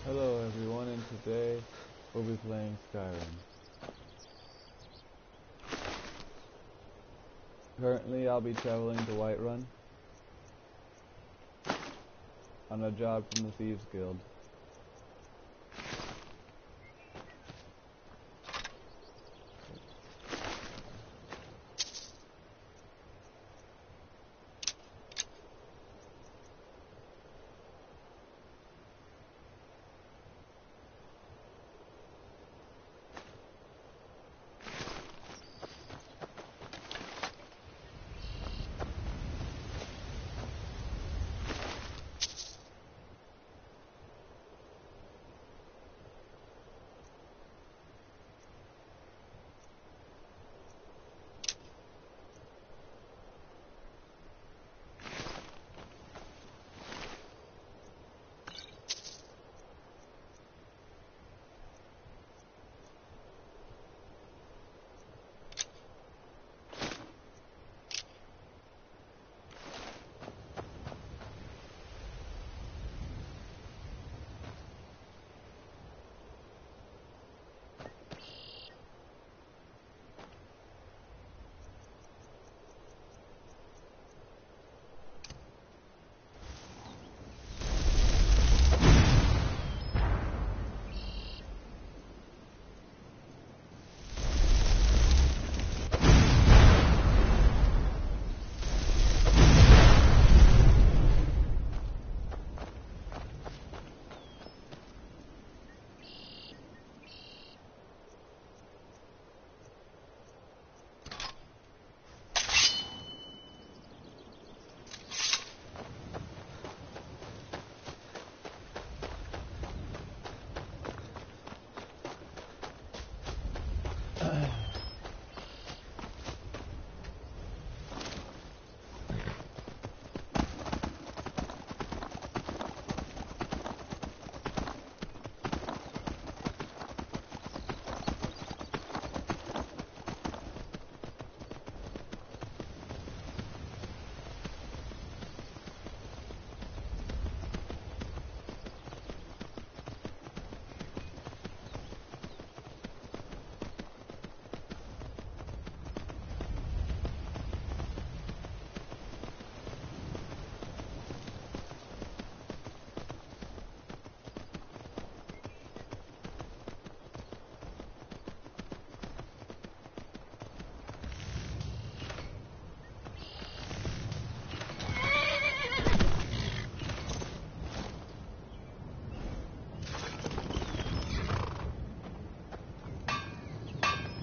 Hello everyone, and today we'll be playing Skyrim. Currently I'll be traveling to Whiterun on a job from the Thieves Guild.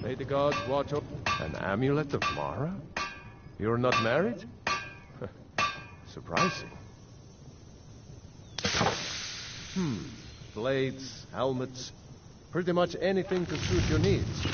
May the gods watch over... An amulet of Mara? You're not married? Surprising. Blades, helmets, pretty much anything to suit your needs.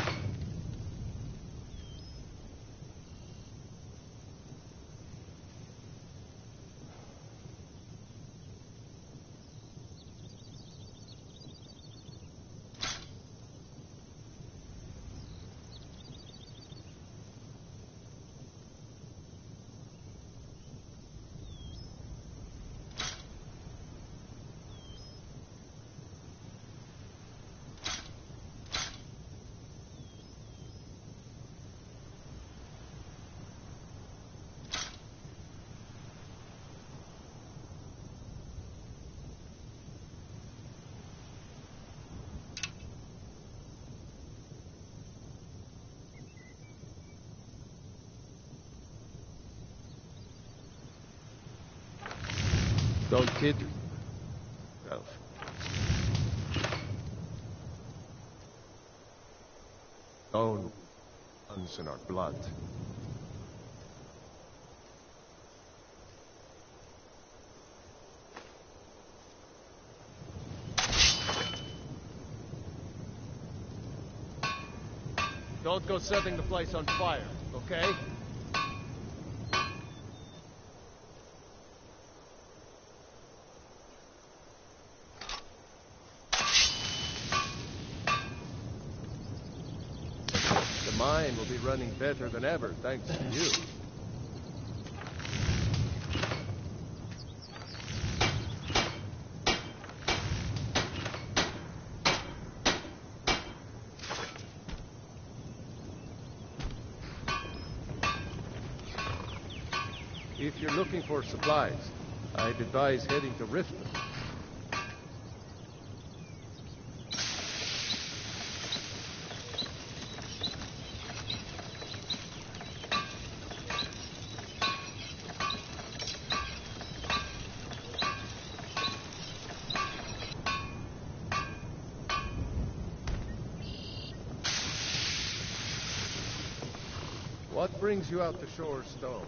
Don't kid yourself. Stone runs in our blood. Don't go setting the place on fire, okay? Mine will be running better than ever, thanks to you. If you're looking for supplies, I'd advise heading to Riften. What brings you out to Shore Stone?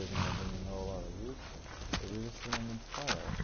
isn't gonna bring me a whole lot of use. But we're just gonna inspire.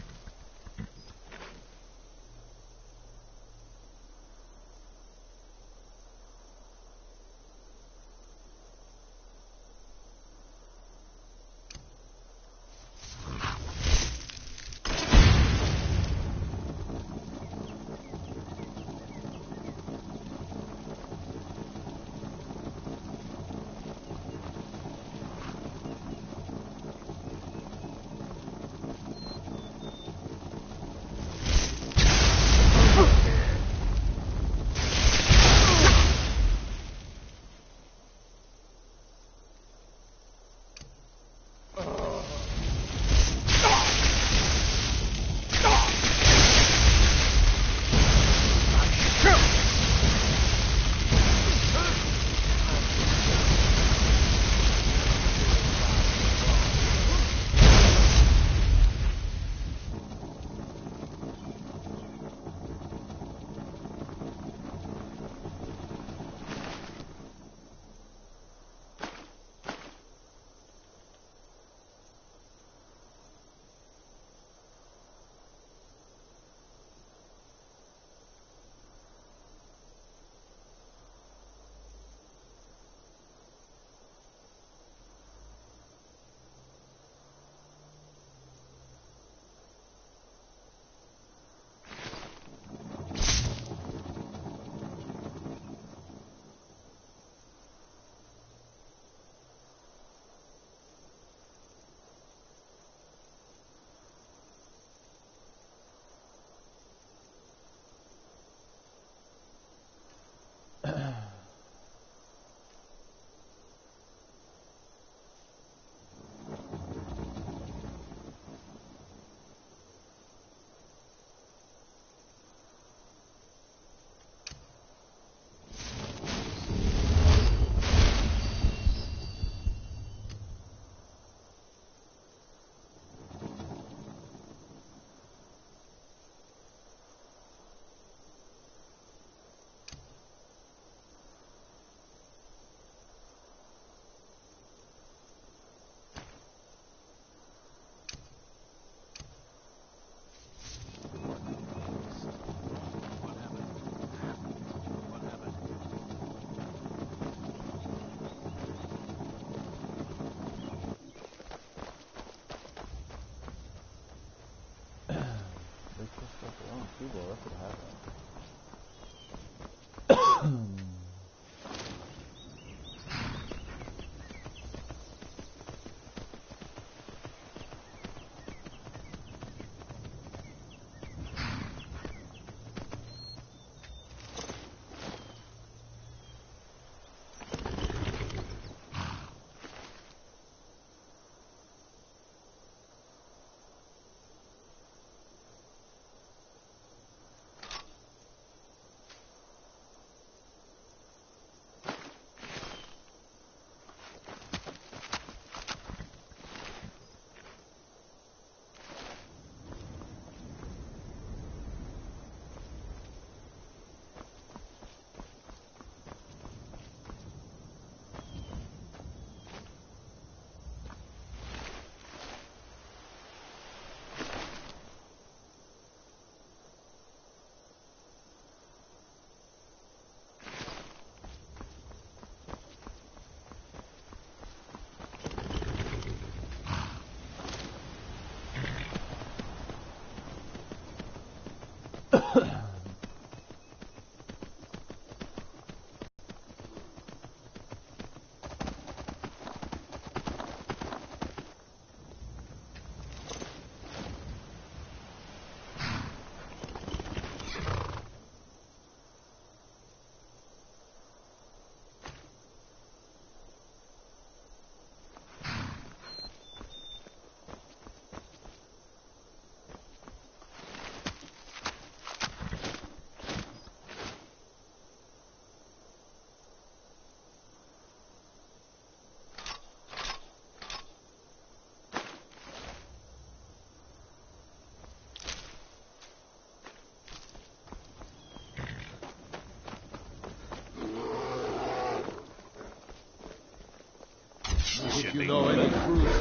If you know any truth,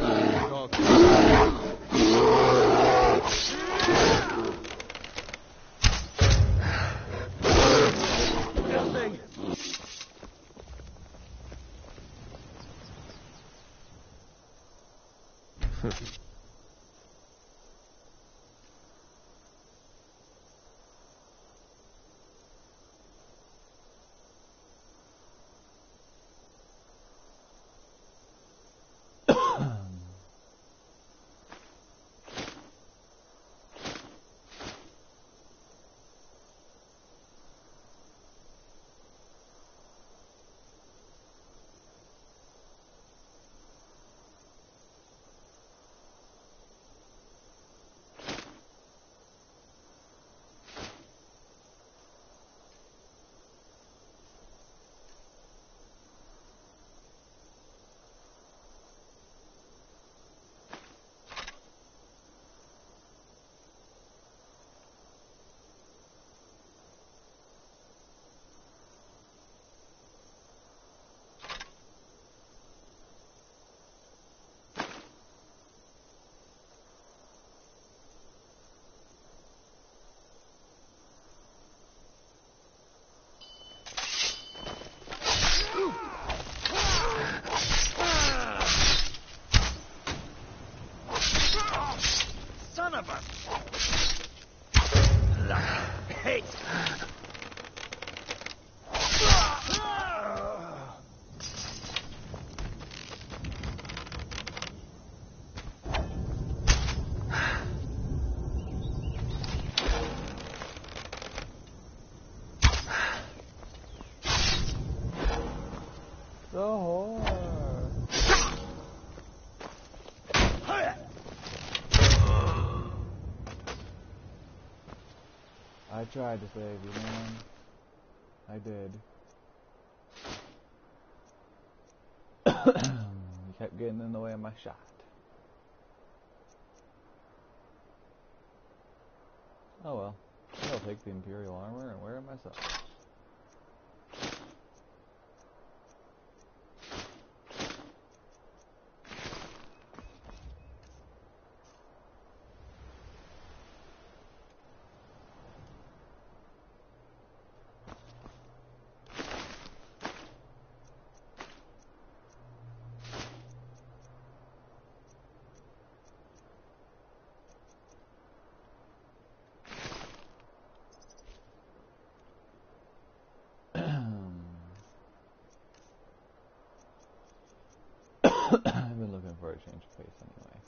talk to me. Building! Son of a... Hate! The whore. I tried to save you, man. I did. You kept getting in the way of my shot. Oh well. I'll take the Imperial armor and wear it myself. I've been looking for a change of pace anyway.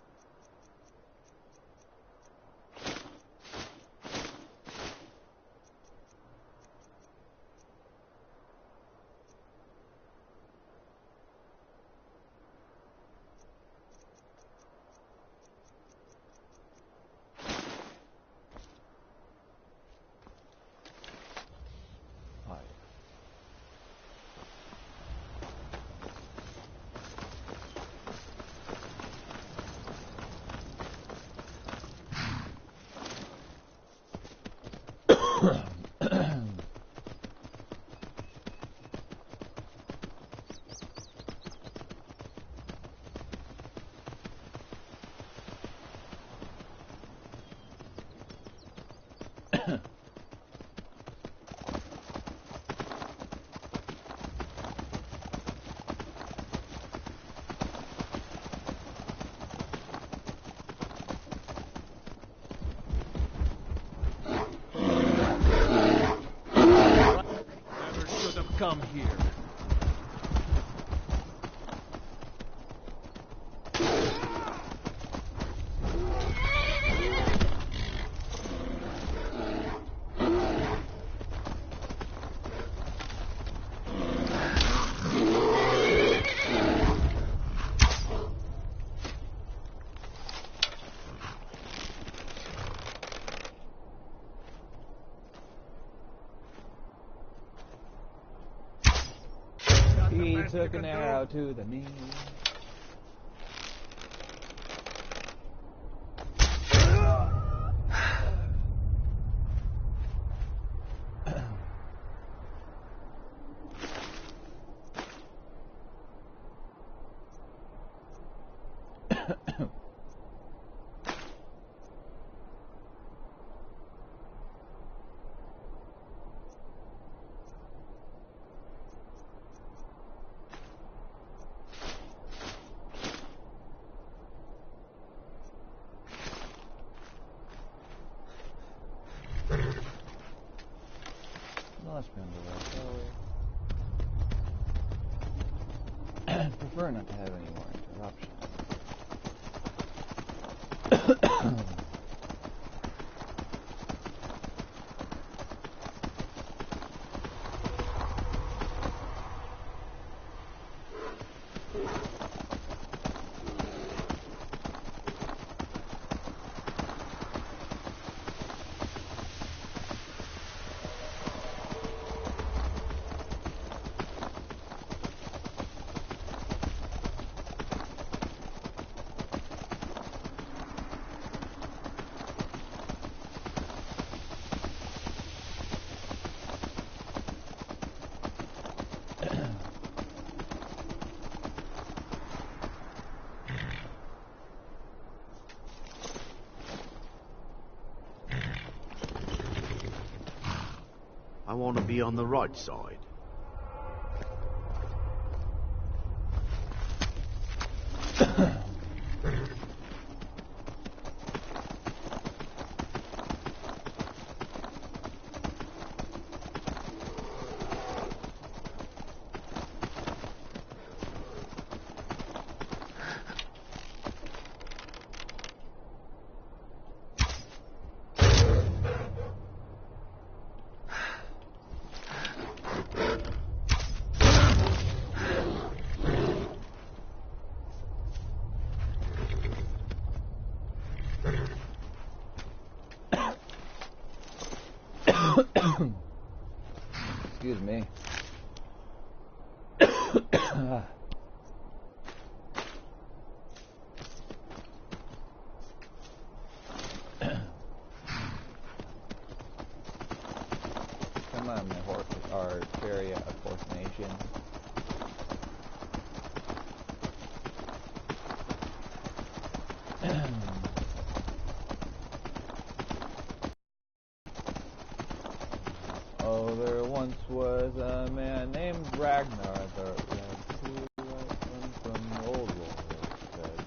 Come here. He took an arrow to the knee. Let's be on the right, shall we? I prefer not to have any more interruptions. I want to be on the right side. Excuse me. Come on, my horse, our chariot of horse nation. Oh, there once was a man named Ragnar that had two right sons from the old world said.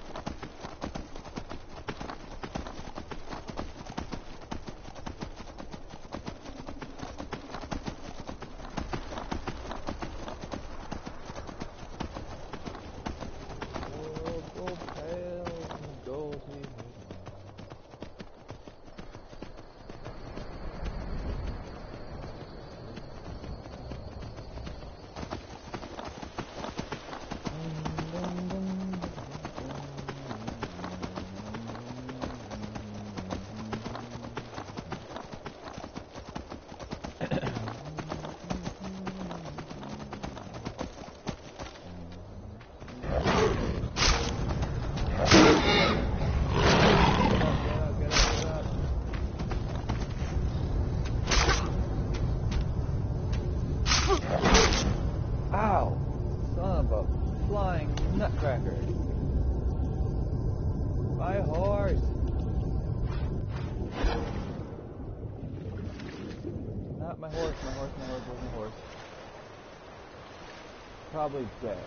Gold pale and gold he Ow! Son of a flying nutcracker. My horse! Not my horse, my horse, my horse, where's my horse? Probably dead.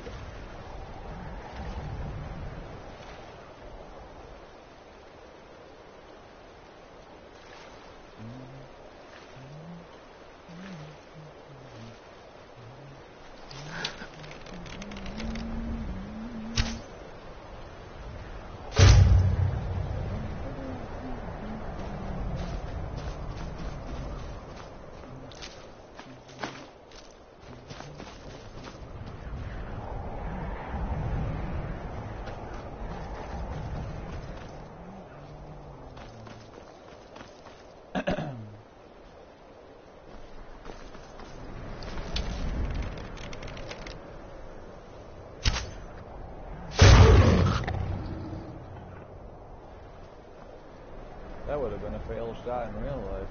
That would have been a failed shot in real life.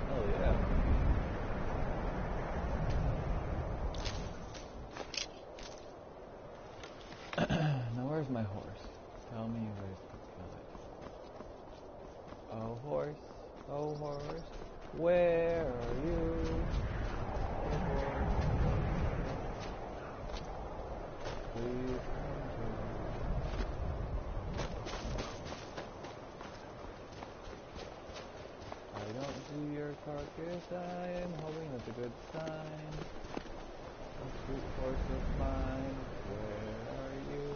Hell yeah. Now where's my horse? Tell me where's the village. Oh horse, where are you? Oh horse, please come to me. I don't see your carcass, I am hoping that's a good sign. Oh, sweet horse of mine, where are you?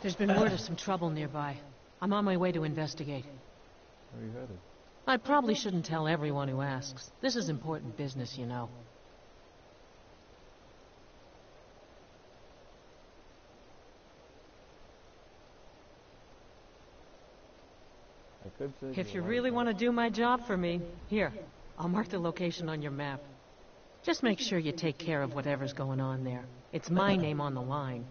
There's been word of some trouble nearby. I'm on my way to investigate. Where are you headed? I probably shouldn't tell everyone who asks. This is important business, you know. I could say If you really want to do my job for me, here, I'll mark the location on your map. Just make sure you take care of whatever's going on there. It's my name on the line.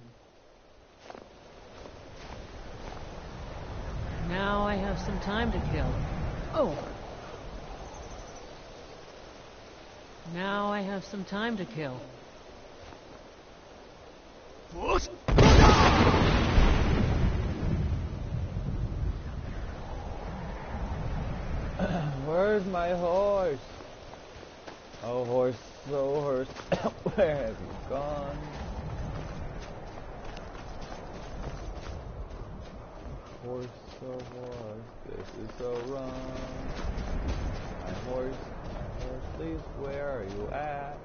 Now I have some time to kill. Oh! Now I have some time to kill. Where's my horse? Oh horse, where have you gone? Horse, this is so wrong. My horse, please, where are you at?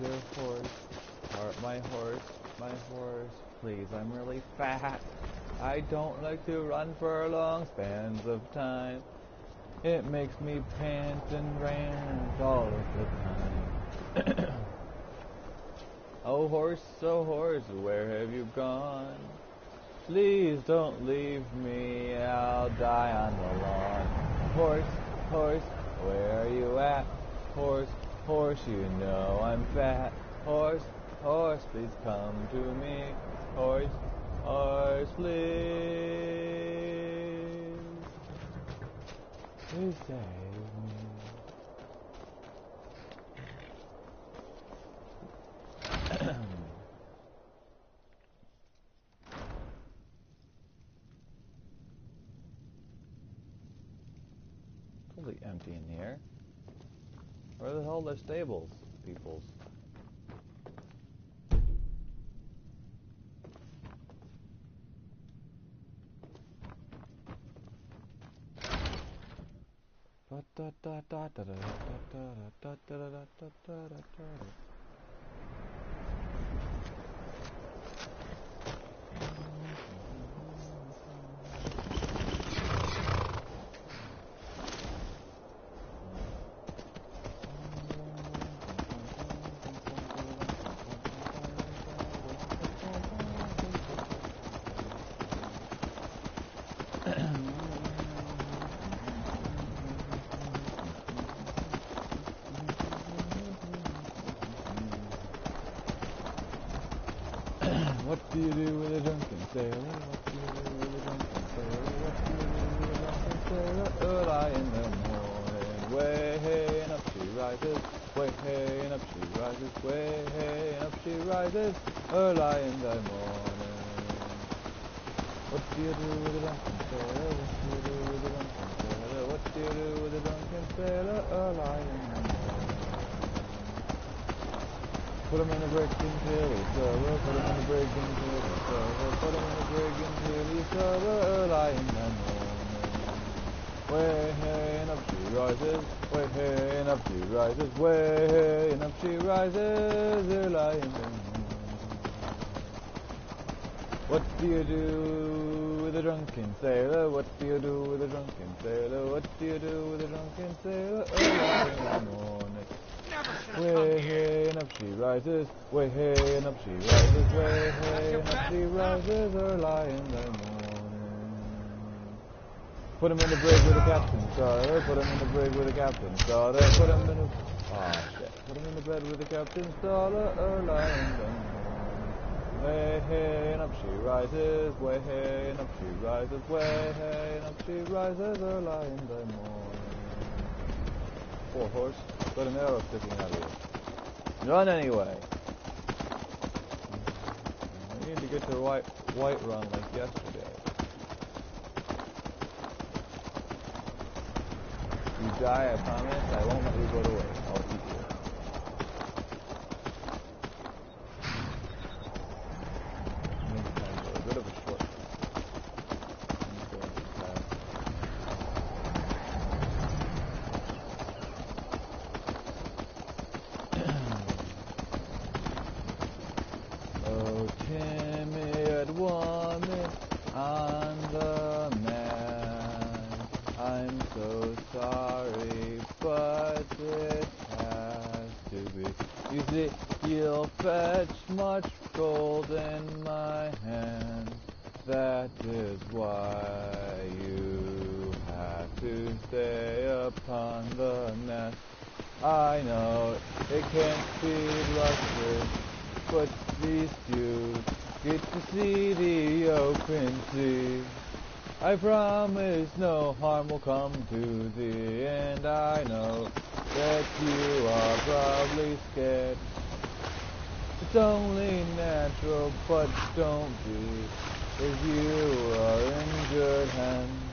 Your horse, my horse, please, I'm really fat. I don't like to run for long spans of time. It makes me pant and rant all of the time. Oh horse, where have you gone? Please don't leave me, I'll die on the lawn. Horse, where are you at? Horse, you know I'm fat. Horse, please come to me. Horse, please. Please save me. Totally empty in here. Where the hell are the stables, peoples? What do you do with a drunken sailor? What do you do with a drunken sailor? What do you do with a drunken sailor? Early in the morning, way hey and up she rises. Way hey and up she rises. Way hey and up she rises. Early in the morning. What do you do with a drunken sailor? What do you do with a drunken sailor? What do you do with a drunken sailor? Early in the morning. Put him in a brig until he's sober. Put him in a brig until he's sober. Put him in a brig until he's sober. Early in the morning. Way hey and up she rises. Way hey and up she rises. Way hey and up she rises. Early in the morning. What do you do with a drunken sailor? What do you do with a drunken sailor? What do you do with a drunken sailor? Early in the morning. Way hey and up she rises. Way hey and up she rises. Way hey and up she rises. Early in the morning. Put him in the brig with the captain's daughter. Put him in the brig with the captain's daughter. Put him in the... Oh shit. Put him in the bed with the captain's daughter. Early in the morning. Way hey and up she rises. Way hey and up she rises. Way hey and up she rises. Early in the morning. Poor horse. Got an arrow sticking out of you. Run anyway. get to white run like yesterday. You die, I promise. I won't let you go to waste. I'll keep you. Next time for a bit of a short. Oh, timid woman on the man, I'm so sorry, but it has to be. You see, you'll fetch much gold in my hand. That is why you have to stay upon the nest. I know it can't be lustrous, but at least you get to see the open sea. I promise no harm will come to thee, and I know that you are probably scared. It's only natural, but don't be, if you are in good hands.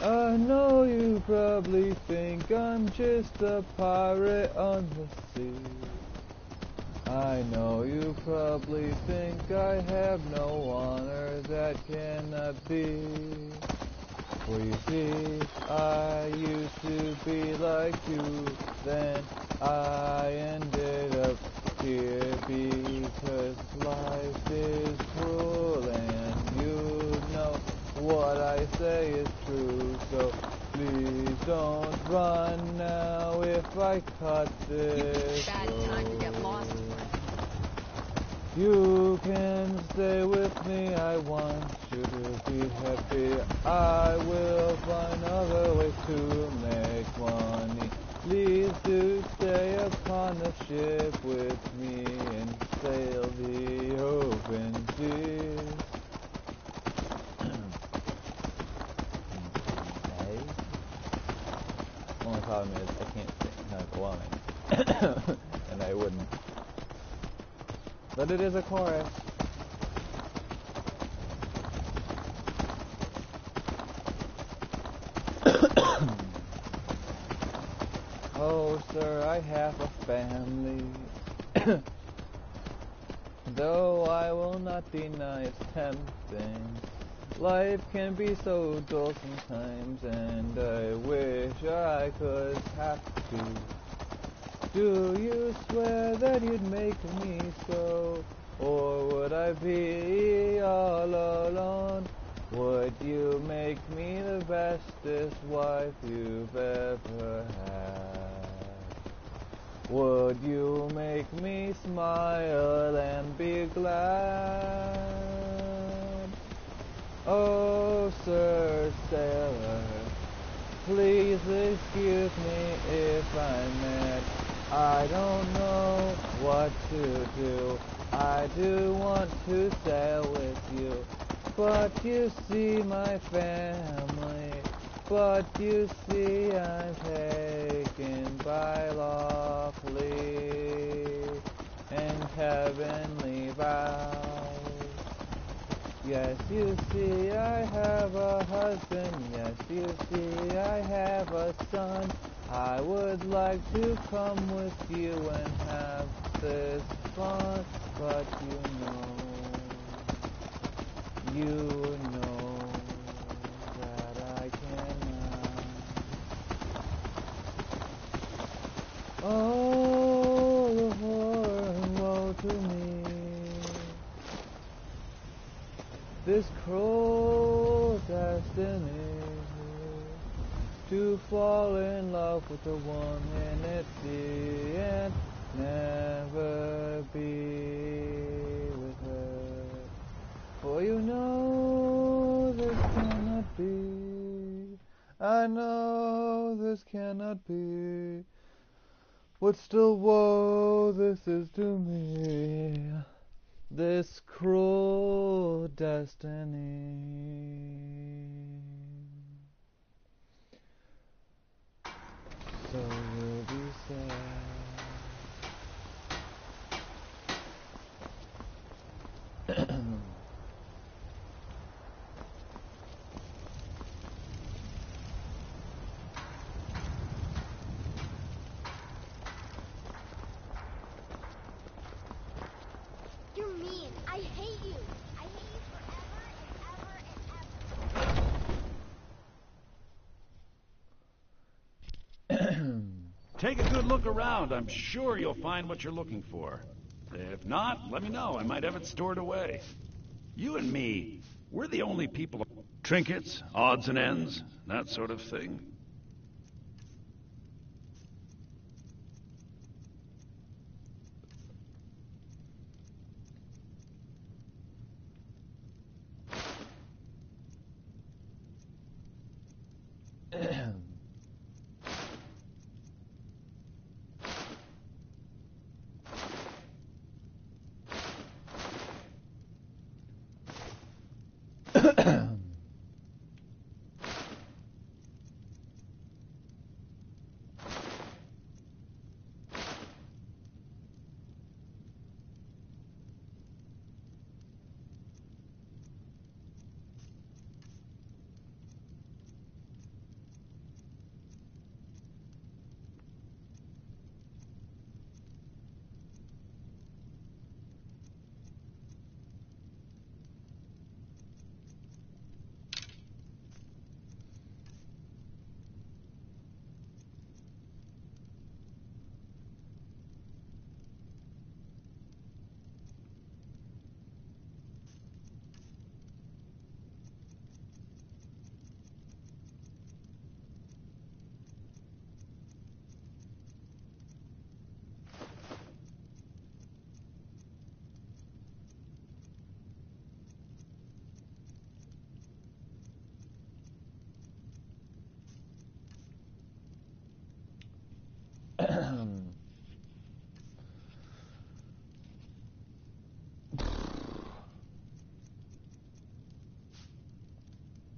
I know you probably think I'm just a pirate on the sea. I know you probably think I have no honor that cannot be. For you see, I used to be like you, then I ended up here because life is cruel and you know what I say is true. So please don't run now if I cut this Bad time to get lost. You can stay with me, I want you to be happy. I will find other ways to make money. Please do stay upon the ship with me and sail the open seas. Only problem is I can't sing the line, and I wouldn't. But it is a chorus. Oh, sir, I have a family. Though I will not deny it's tempting. Life can be so dull sometimes, and I wish I could have to. Do you swear that you'd make me so? Or would I be all alone? Would you make me the bestest wife you've ever had? Would you make me smile and be glad? Oh, Sir Sailor, please excuse me if I'm mad. I don't know what to do. I do want to sail with you, but you see my family. But you see I'm taken by lawfully and heavenly vows. Yes, you see I have a husband. Yes, you see I have a son. I would like to come with you and have this fun, but you know that I cannot. Oh, the horror and woe to me. This cruel destiny to fall in love with a woman at sea and never be with her. For you know this cannot be. I know this cannot be. But still woe this is to me. This cruel destiny. So you'll be sad. You're mean. I hate you. I hate you forever and ever and ever. Take a good look around. I'm sure you'll find what you're looking for. If not, let me know. I might have it stored away. You and me, we're the only people... Trinkets, odds and ends, that sort of thing.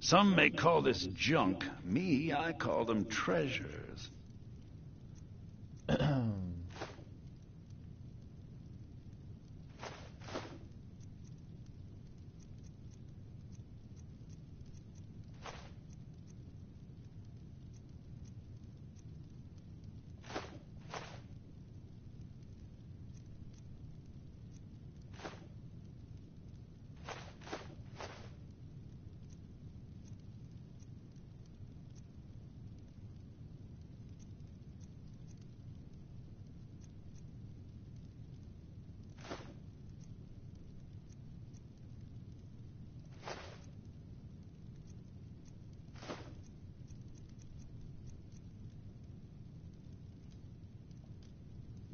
Some may call this junk. Me, I call them treasures.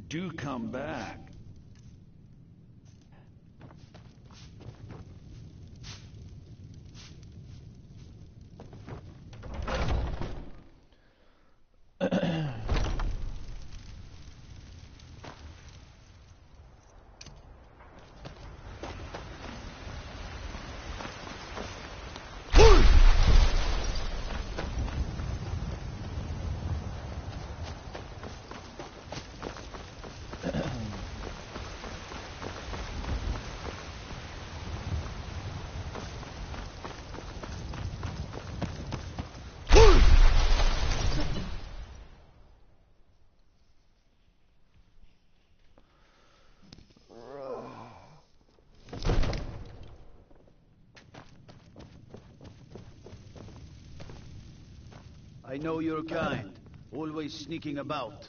Do come back. I know your kind. Always sneaking about.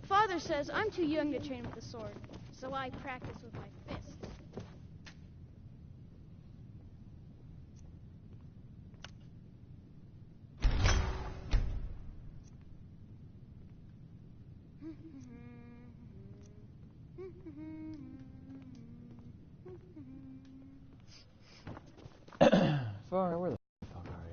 Father says I'm too young to train with the sword, so I practice with my fists. Far, where the fuck are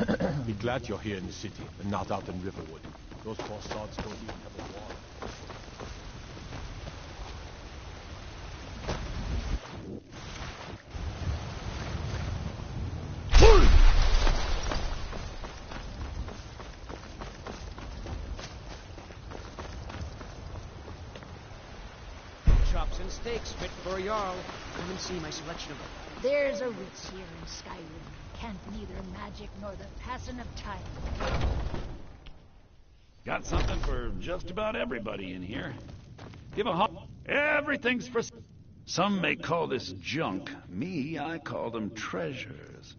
you? Be glad you're here in the city and not out in Riverwood. Those bastards don't even have a wall. steaks fit for a Jarl. Come and see my selection of them. There's a Ritz here in Skyrim. Can't neither magic nor the passing of time. Got something for just about everybody in here. Give a hop. Everything's for... Some may call this junk. Me, I call them treasures.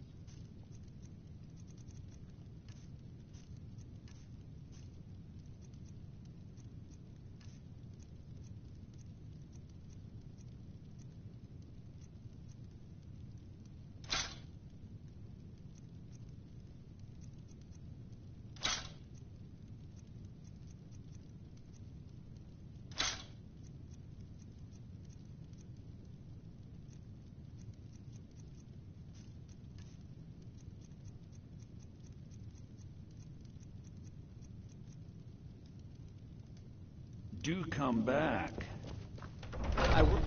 Do come back. I will.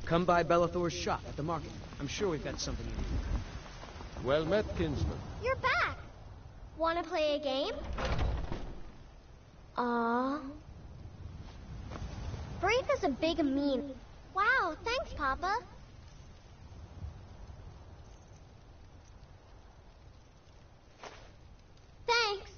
Come by Bellathor's shop at the market. I'm sure we've got something you need. Well met, kinsman. You're back. Want to play a game? Aww. Brave is a big mean. Wow, thanks, Papa. Thanks.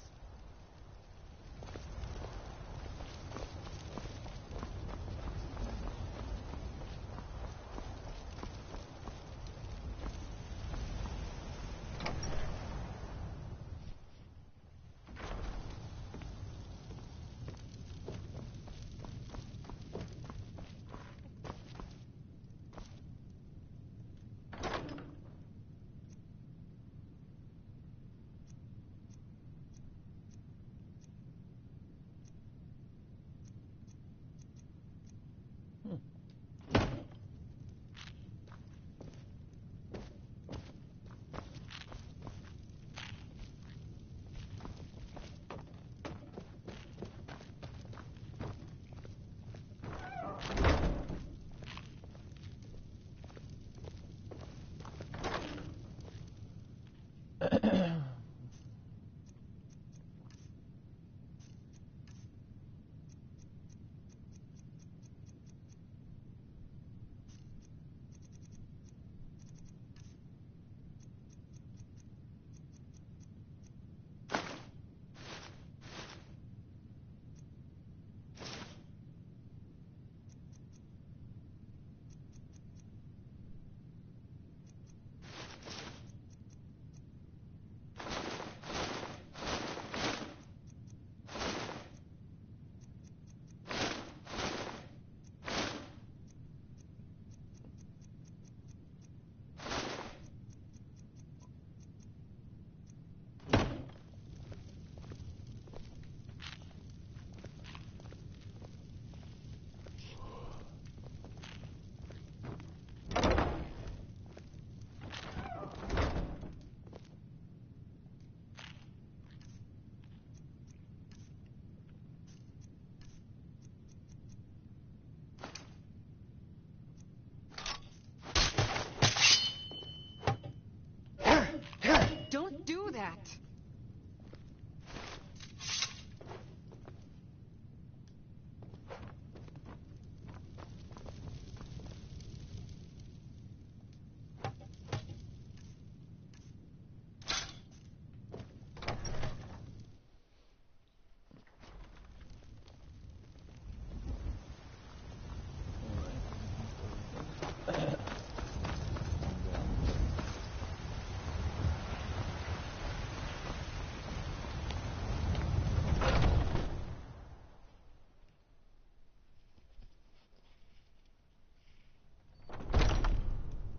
Don't do that.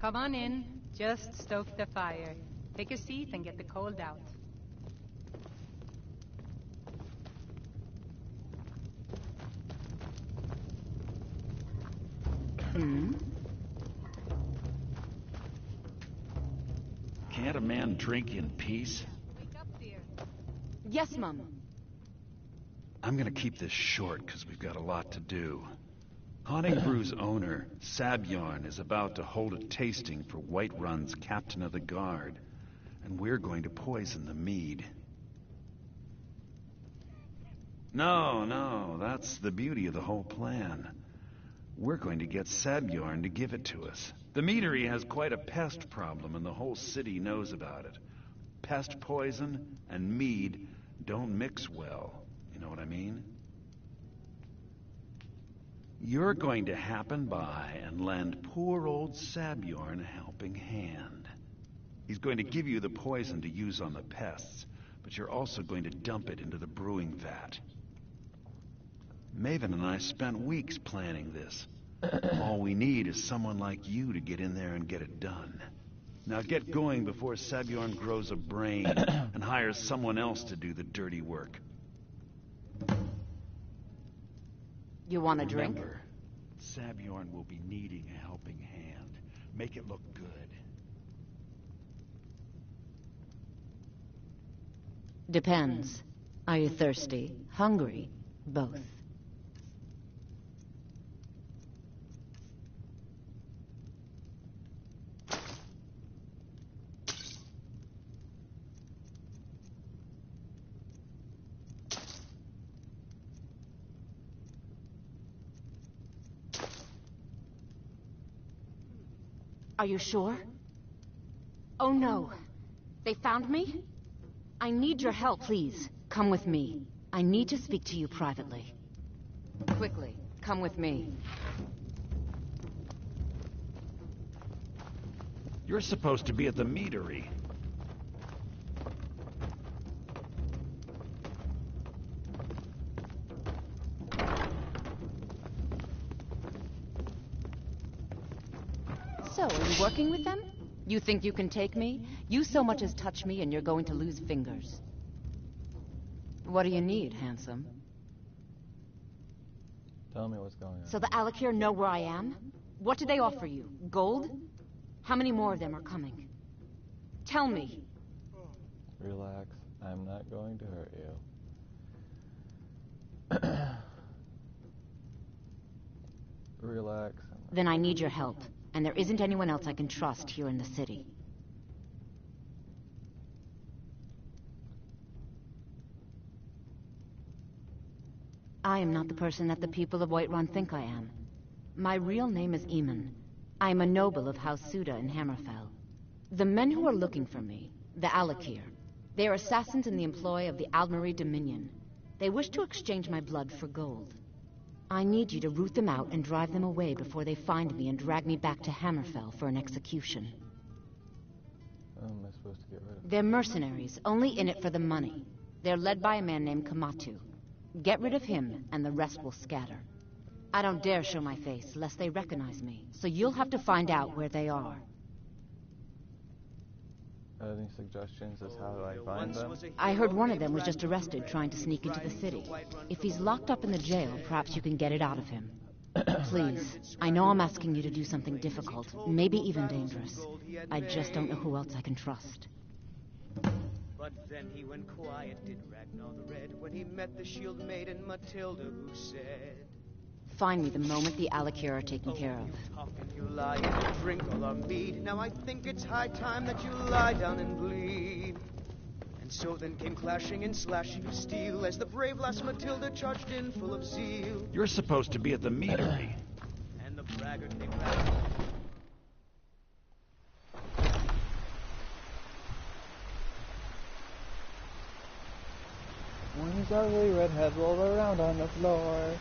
Come on in. Just stoke the fire. Take a seat and get the cold out. Can't a man drink in peace? Wake up, dear. Yes, Mum. I'm gonna keep this short, because we've got a lot to do. Haunting Brew's owner, Sabjorn, is about to hold a tasting for Whiterun's Captain of the Guard, and we're going to poison the mead. No, that's the beauty of the whole plan. We're going to get Sabjorn to give it to us. The meadery has quite a pest problem, and the whole city knows about it. Pest poison and mead don't mix well. You know what I mean? You're going to happen by and lend poor old Sabjorn a helping hand. He's going to give you the poison to use on the pests, but you're also going to dump it into the brewing vat. Maven and I spent weeks planning this. All we need is someone like you to get in there and get it done. Now get going before Sabjorn grows a brain and hires someone else to do the dirty work. You want a drink? Remember, Sabjorn will be needing a helping hand. Make it look good. Depends. Are you thirsty? Hungry? Both. Are you sure? Oh no. They found me? I need your help, please. Come with me. I need to speak to you privately. Quickly, come with me. You're supposed to be at the meadery. So, are you working with them? You think you can take me? You so much as touch me and you're going to lose fingers. What do you need, handsome? Tell me what's going on. So the Alakir know where I am? What do they offer you? Gold? How many more of them are coming? Tell me. Relax. I'm not going to hurt you. Relax. Then I need your help. And there isn't anyone else I can trust here in the city. I am not the person that the people of Whiterun think I am. My real name is Eamon. I am a noble of House Suda in Hammerfell. The men who are looking for me, the Alakir, they are assassins in the employ of the Aldmeri Dominion. They wish to exchange my blood for gold. I need you to root them out and drive them away before they find me and drag me back to Hammerfell for an execution. Who am I supposed to get rid of? They're mercenaries, only in it for the money. They're led by a man named Kamatu. Get rid of him, and the rest will scatter. I don't dare show my face, lest they recognize me, so you'll have to find out where they are. Any suggestions as how do I find them? I heard one of them was just arrested trying to sneak into the city. If he's locked up in the jail, perhaps you can get it out of him. Please, I know I'm asking you to do something difficult, maybe even dangerous. I just don't know who else I can trust. But then he went quiet, did Ragnar the Red, when he met the shield maiden Matilda, who said, Find me the moment the Alakir are taken care of. You puff and you lie and you drink all our mead. Now I think it's high time that you lie down and bleed. And so then came clashing and slashing of steel as the brave lass Matilda charged in full of zeal. You're supposed to be at the meadery. And the braggart came back. When his ugly red head rolled around on the floor.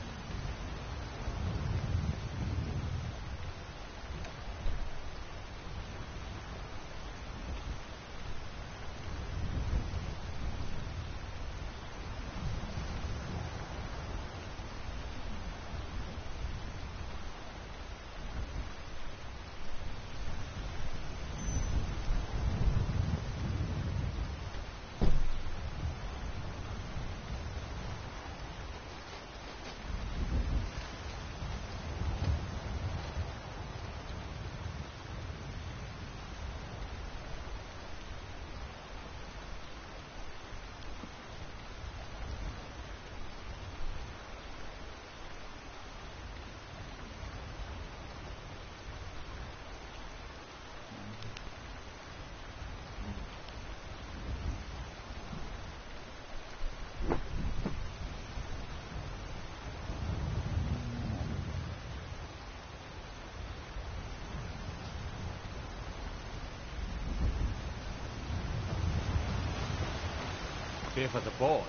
Fear for the boy?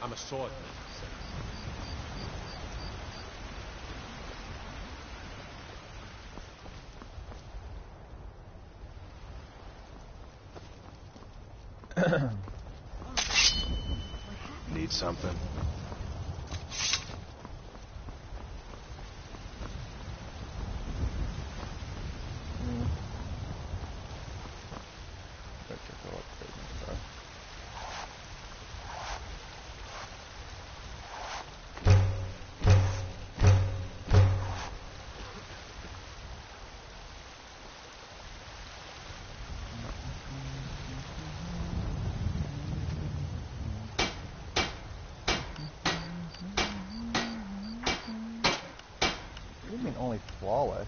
I'm a swordsman. Need something? What do you mean only flawless?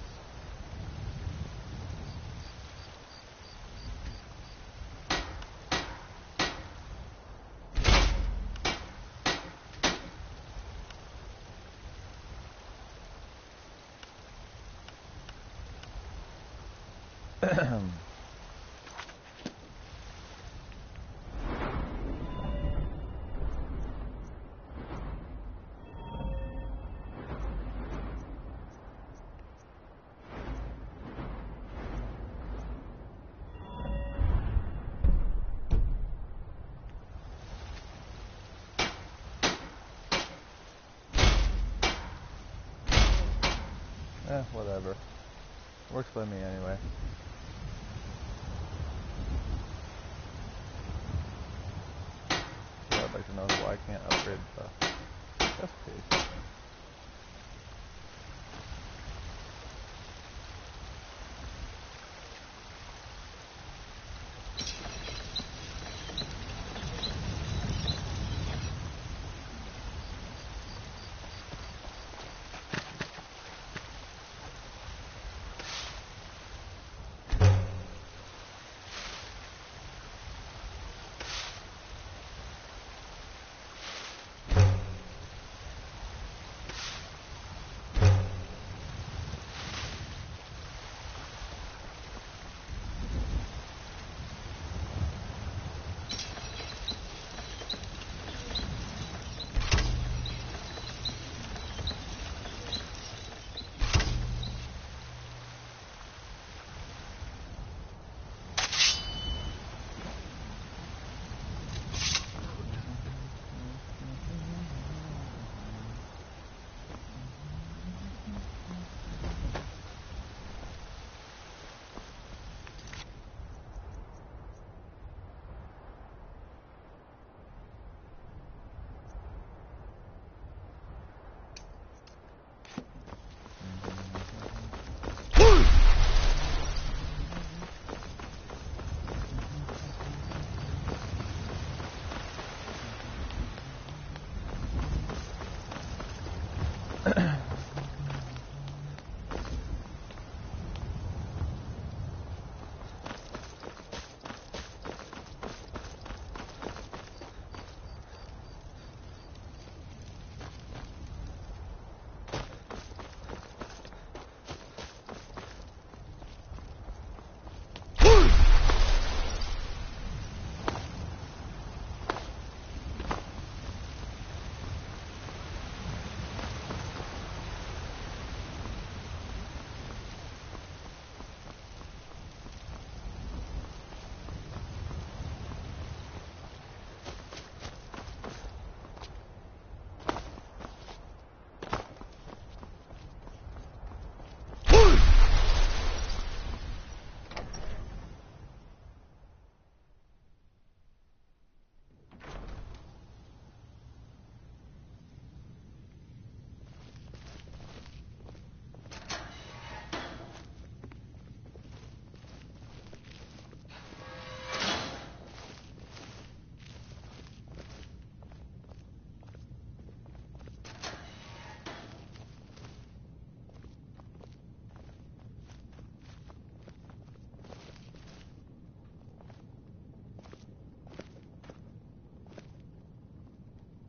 Whatever. Works for me anyway. What I'd like to know is why I can't upgrade the chest piece.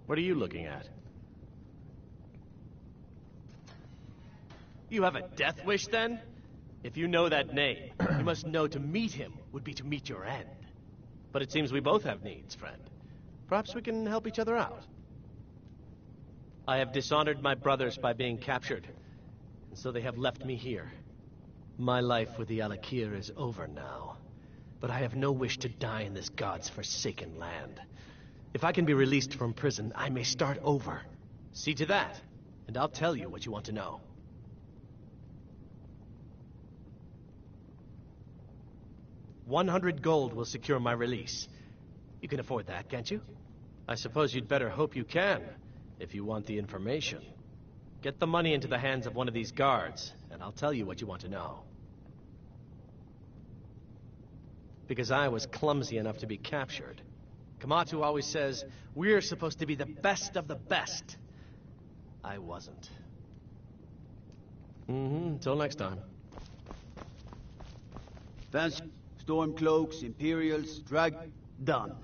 What are you looking at? You have a death wish, then? If you know that name, you must know to meet him would be to meet your end. But it seems we both have needs, friend. Perhaps we can help each other out. I have dishonored my brothers by being captured, and so they have left me here. My life with the Alakir is over now, but I have no wish to die in this God's forsaken land. If I can be released from prison, I may start over. See to that, and I'll tell you what you want to know. 100 gold will secure my release. You can afford that, can't you? I suppose you'd better hope you can, if you want the information. Get the money into the hands of one of these guards, and I'll tell you what you want to know. Because I was clumsy enough to be captured. Kamatu always says, we're supposed to be the best of the best. I wasn't. Until next time. Fancy Stormcloaks, Imperials, done.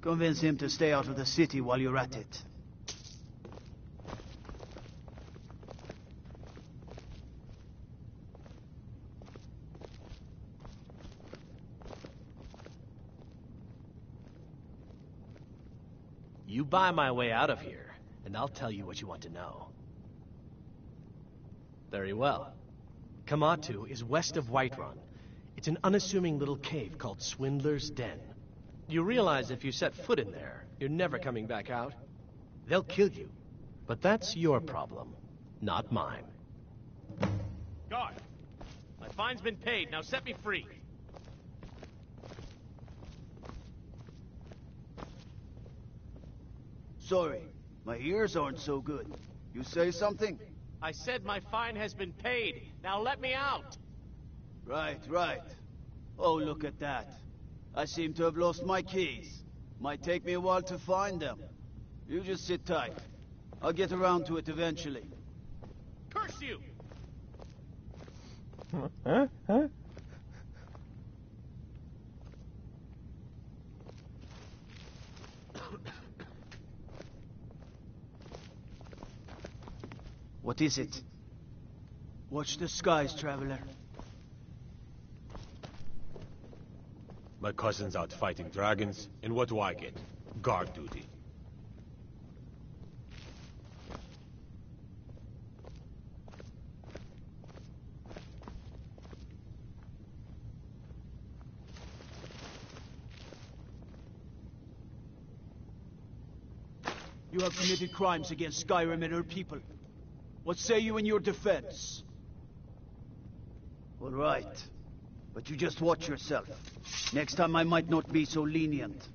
Convince him to stay out of the city while you're at it. You buy my way out of here, and I'll tell you what you want to know. Very well. Kamatu is west of Whiterun. It's an unassuming little cave called Swindler's Den. You realize if you set foot in there, you're never coming back out? They'll kill you. But that's your problem, not mine. Guard! My fine's been paid, now set me free. Sorry, my ears aren't so good. You say something? I said my fine has been paid. Now let me out! Right. Oh, look at that. I seem to have lost my keys. Might take me a while to find them. You just sit tight. I'll get around to it eventually. Curse you! Huh? What is it? Watch the skies, traveler. My cousin's out fighting dragons, and what do I get? Guard duty. You have committed crimes against Skyrim and her people. What say you in your defense? All right. But you just watch yourself. Next time I might not be so lenient.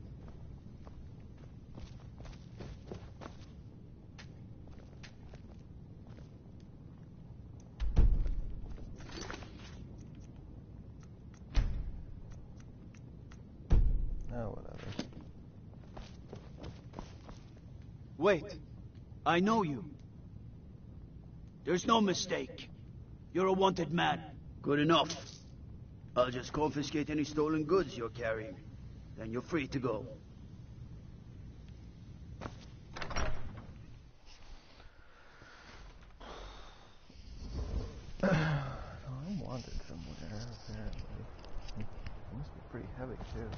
Oh, whatever. Wait. I know you. There's no mistake. You're a wanted man. Good enough. I'll just confiscate any stolen goods you're carrying. Then you're free to go. I'm wanted somewhere, apparently. It must be pretty heavy, too.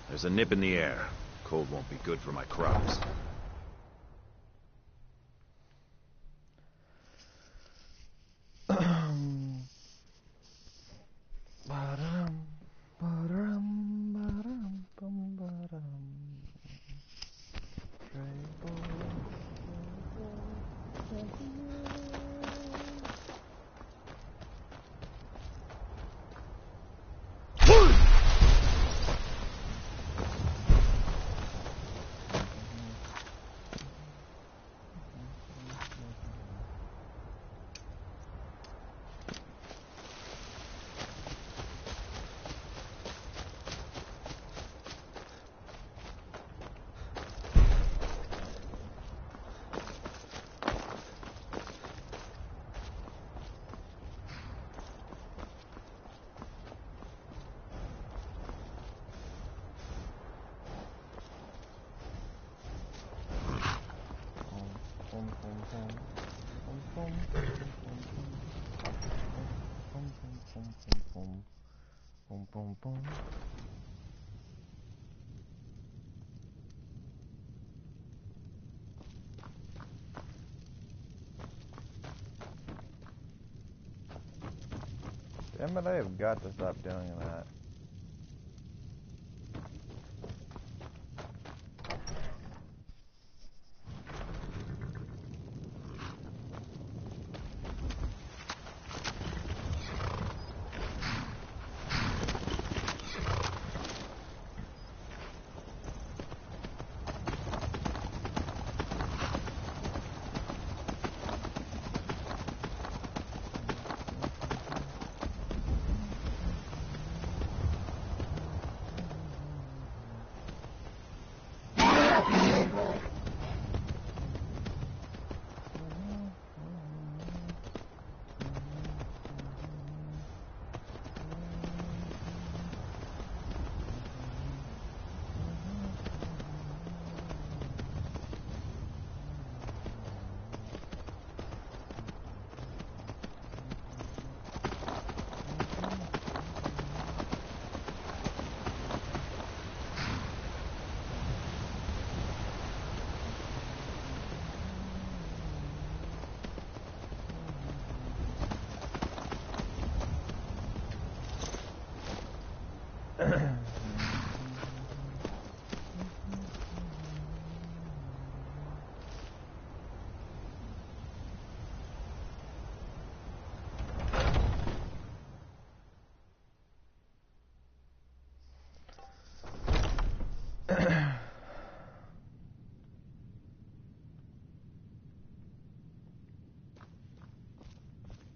There's a nip in the air. Cold won't be good for my crops. boom, boom. Damn it, I have got to stop doing that.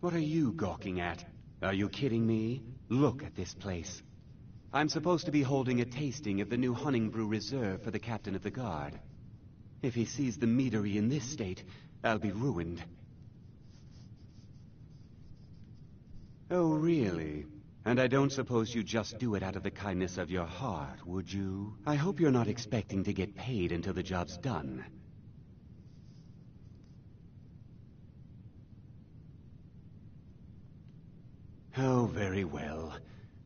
What are you gawking at? Are you kidding me? Look at this place. I'm supposed to be holding a tasting of the new Hunting Brew Reserve for the captain of the guard. If he sees the meadery in this state, I'll be ruined. Oh, really? And I don't suppose you just do it out of the kindness of your heart, would you? I hope you're not expecting to get paid until the job's done. Oh, very well.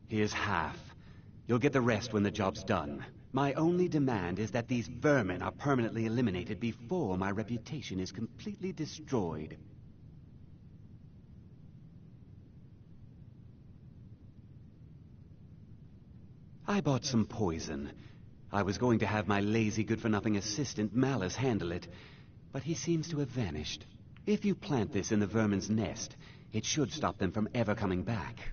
Here's half. You'll get the rest when the job's done. My only demand is that these vermin are permanently eliminated before my reputation is completely destroyed. I bought some poison. I was going to have my lazy, good-for-nothing assistant Malice handle it, but he seems to have vanished. If you plant this in the vermin's nest, it should stop them from ever coming back.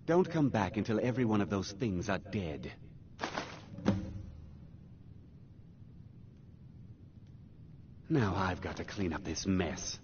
Don't come back until every one of those things are dead. Now I've got to clean up this mess.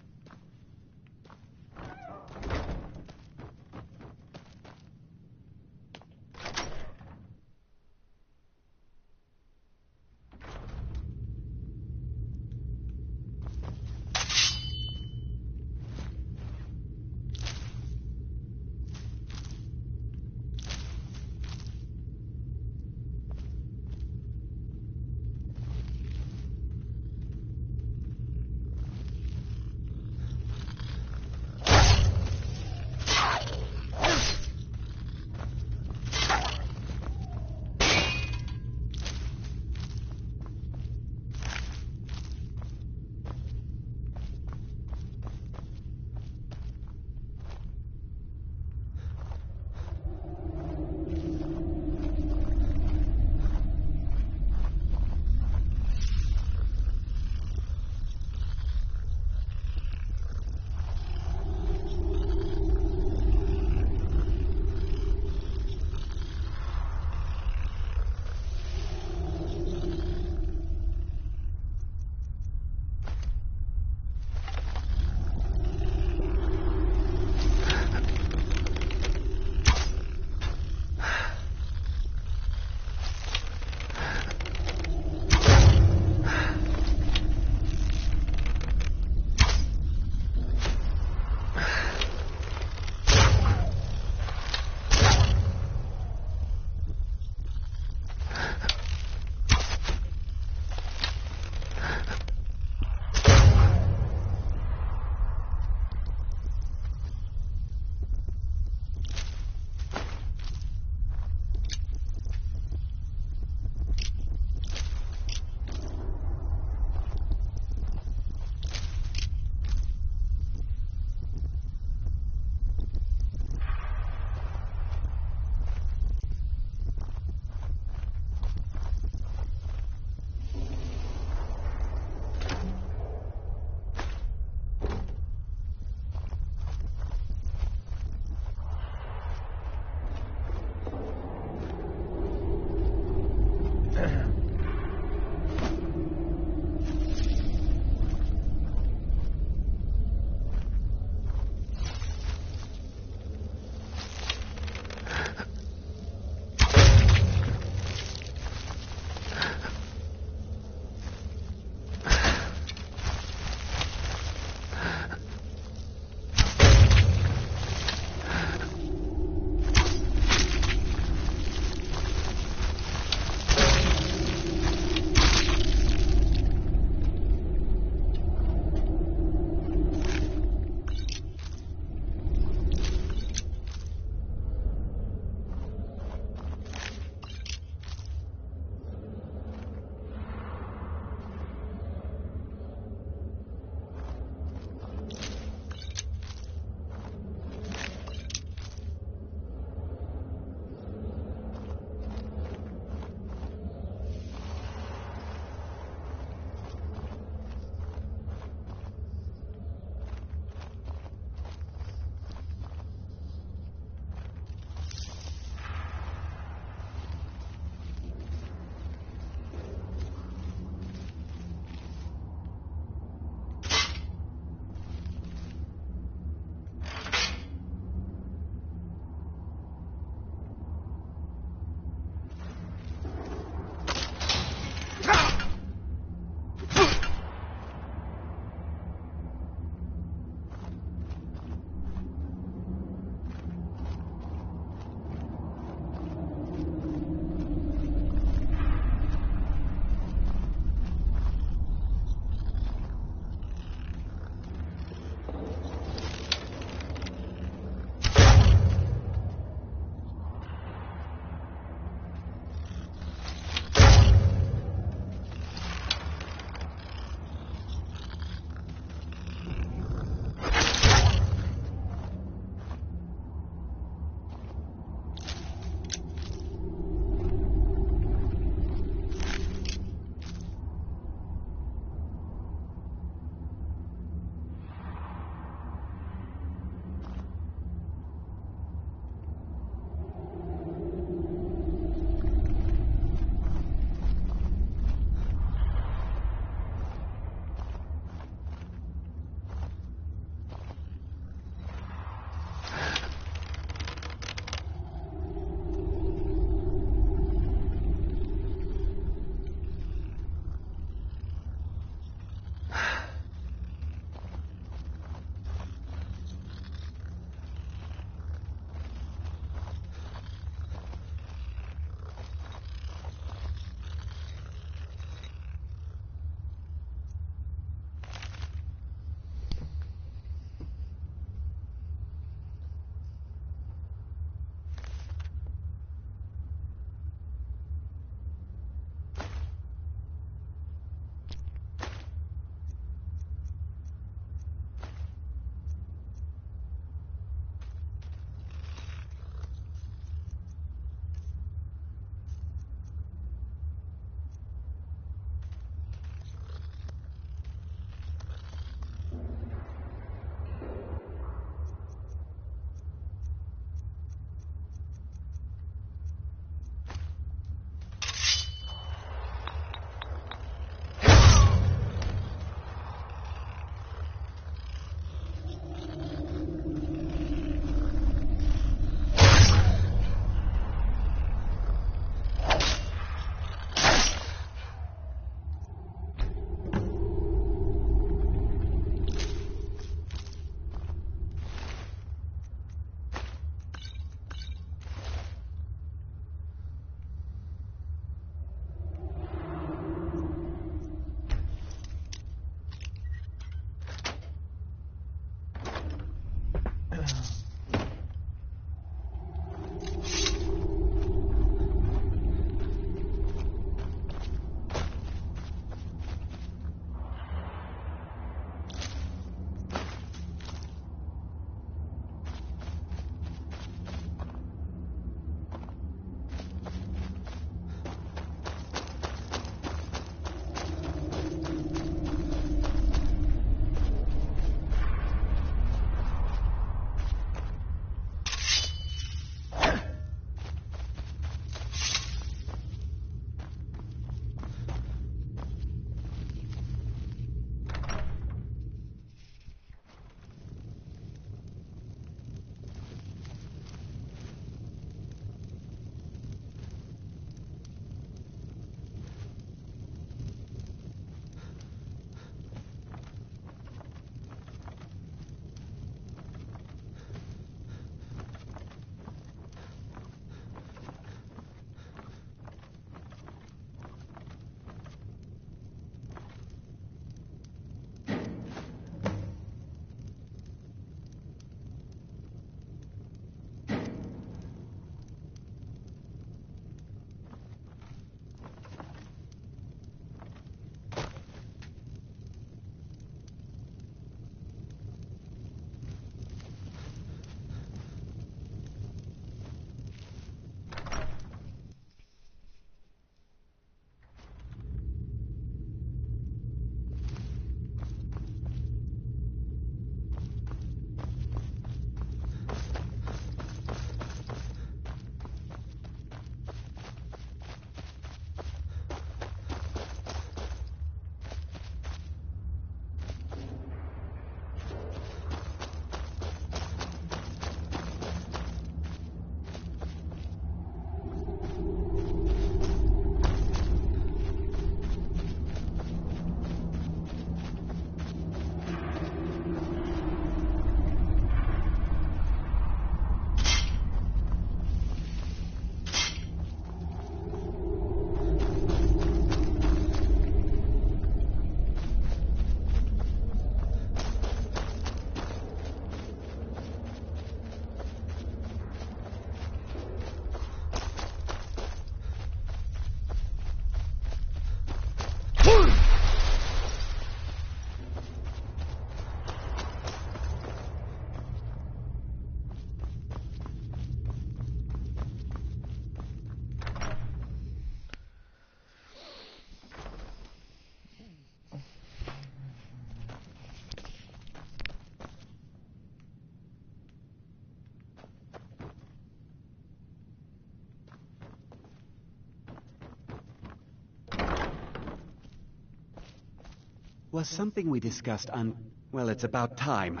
was something we discussed on... Well, it's about time.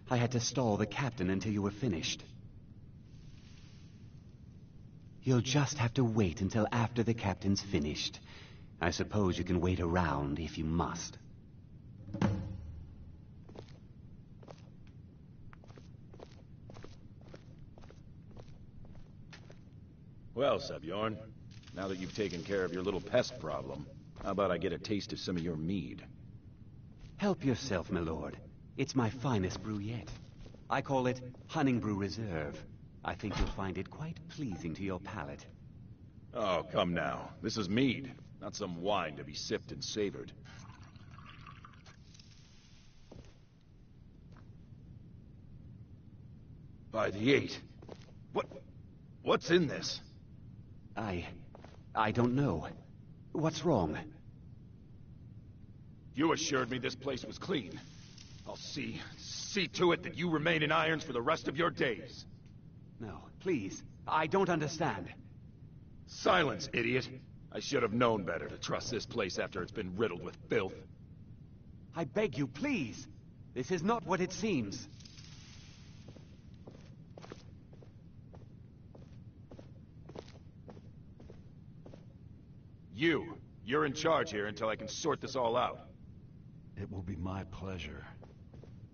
I had to stall the captain until you were finished. You'll just have to wait until after the captain's finished. I suppose you can wait around if you must. Well, Sebjorn, now that you've taken care of your little pest problem, how about I get a taste of some of your mead? Help yourself, my lord. It's my finest brew yet. I call it Hunning Brew Reserve. I think you'll find it quite pleasing to your palate. Oh, come now. This is mead, not some wine to be sipped and savored. By the 8. What's in this? I don't know. What's wrong? You assured me this place was clean. I'll see to it that you remain in irons for the rest of your days. No, please. I don't understand. Silence, idiot. I should have known better to trust this place after it's been riddled with filth. I beg you, please. This is not what it seems. You're in charge here until I can sort this all out. It will be my pleasure.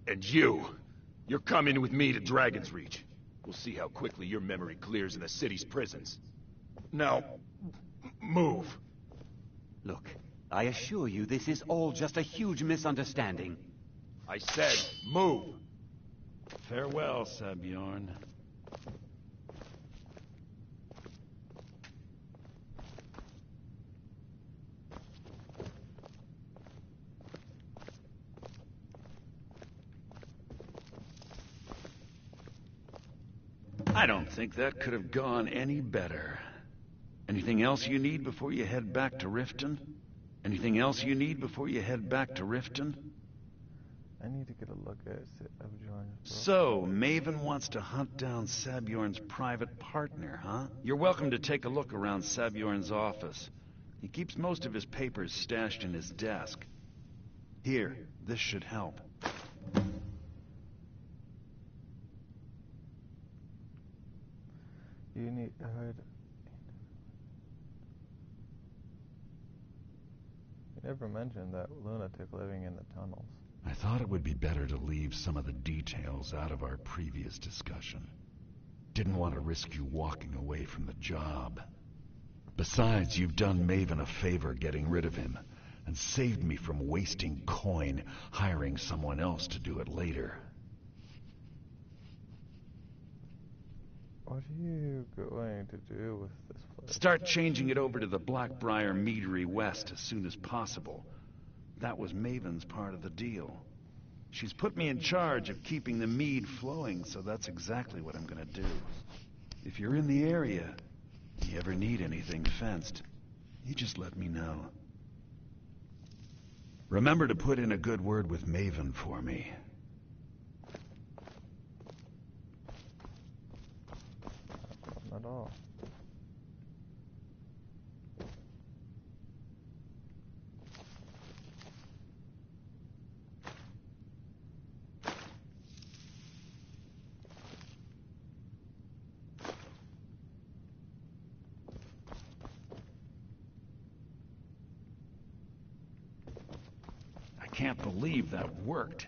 And you're coming with me to Dragon's Reach. We'll see how quickly your memory clears in the city's prisons. Now, move. Look, I assure you this is all just a huge misunderstanding. I said, move. Farewell, Sebjorn. I don't think that could have gone any better. Anything else you need before you head back to Riften? Anything else you need before you head back to Riften? I need to get a look at Sebjorn's. So, Maven wants to hunt down Sebjorn's private partner, huh? You're welcome to take a look around Sebjorn's office. He keeps most of his papers stashed in his desk. Here, this should help. You need... You never mentioned that lunatic living in the tunnels. I thought it would be better to leave some of the details out of our previous discussion. Didn't want to risk you walking away from the job. Besides, you've done Maven a favor getting rid of him, and saved me from wasting coin hiring someone else to do it later. What are you going to do with this place? Start changing it over to the Blackbriar Meadery West as soon as possible. That was Maven's part of the deal. She's put me in charge of keeping the mead flowing, so that's exactly what I'm gonna do. If you're in the area, you ever need anything fenced, you just let me know. Remember to put in a good word with Maven for me. Not at all. I can't believe that worked.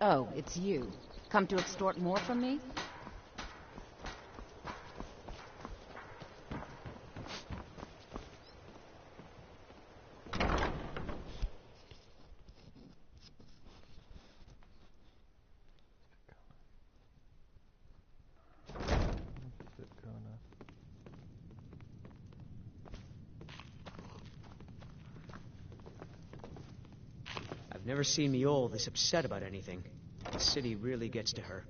Oh, it's you. Come to extort more from me? I've never seen Mule this upset about anything. The city really gets to her.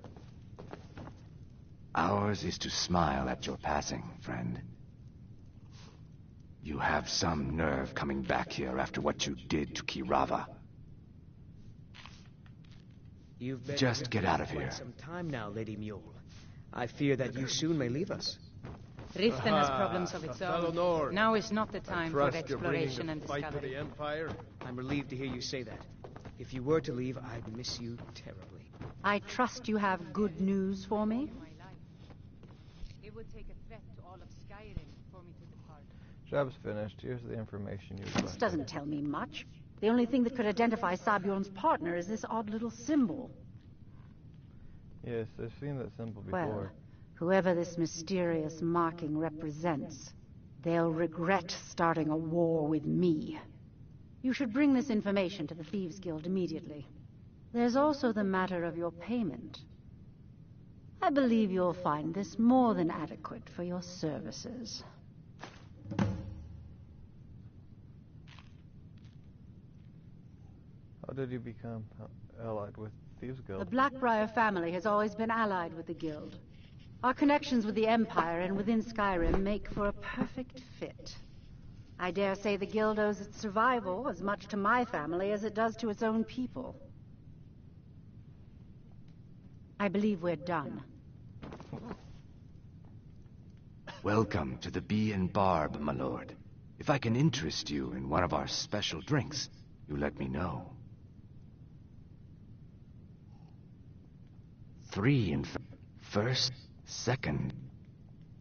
Ours is to smile at your passing, friend. You have some nerve coming back here after what you did to Kirava. You've been Just get out of here. Some time now, Lady Mule. I fear that you soon may leave us. Riften has problems of its own. Now is not the time for exploration and discovery. I'm relieved to hear you say that. If you were to leave, I'd miss you terribly. I trust you have good news for me? It would take a threat to all of Skyrim for me to depart. Job's finished. Here's the information you This doesn't tell me much. The only thing that could identify Sabjorn's partner is this odd little symbol. Yes, I've seen that symbol before. Well, whoever this mysterious marking represents, they'll regret starting a war with me. You should bring this information to the Thieves Guild immediately. There's also the matter of your payment. I believe you'll find this more than adequate for your services. How did you become allied with Thieves Guild? The Blackbriar family has always been allied with the Guild. Our connections with the Empire and within Skyrim make for a perfect fit. I dare say the Guild owes its survival as much to my family as it does to its own people. I believe we're done. Welcome to the Bee and Barb, my lord. If I can interest you in one of our special drinks, you let me know. 3 in first, second,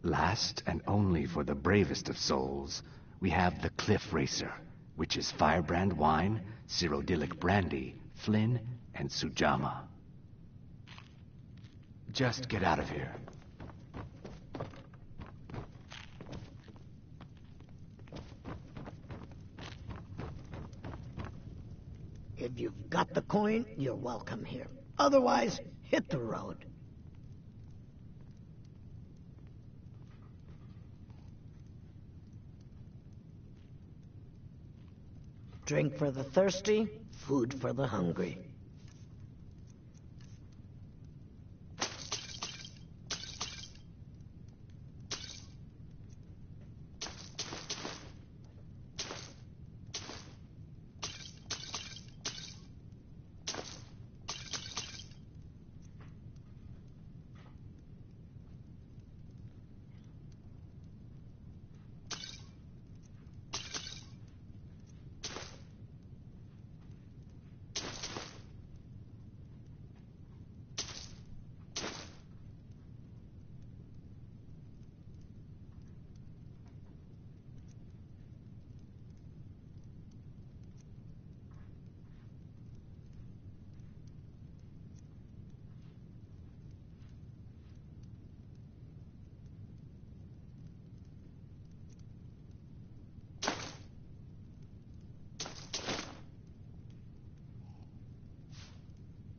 last, and only for the bravest of souls, we have the Cliff Racer, which is firebrand wine, Cyrodiilic brandy, Flynn, and Sujama. Just get out of here. If you've got the coin, you're welcome here. Otherwise, hit the road. Drink for the thirsty, food for the hungry.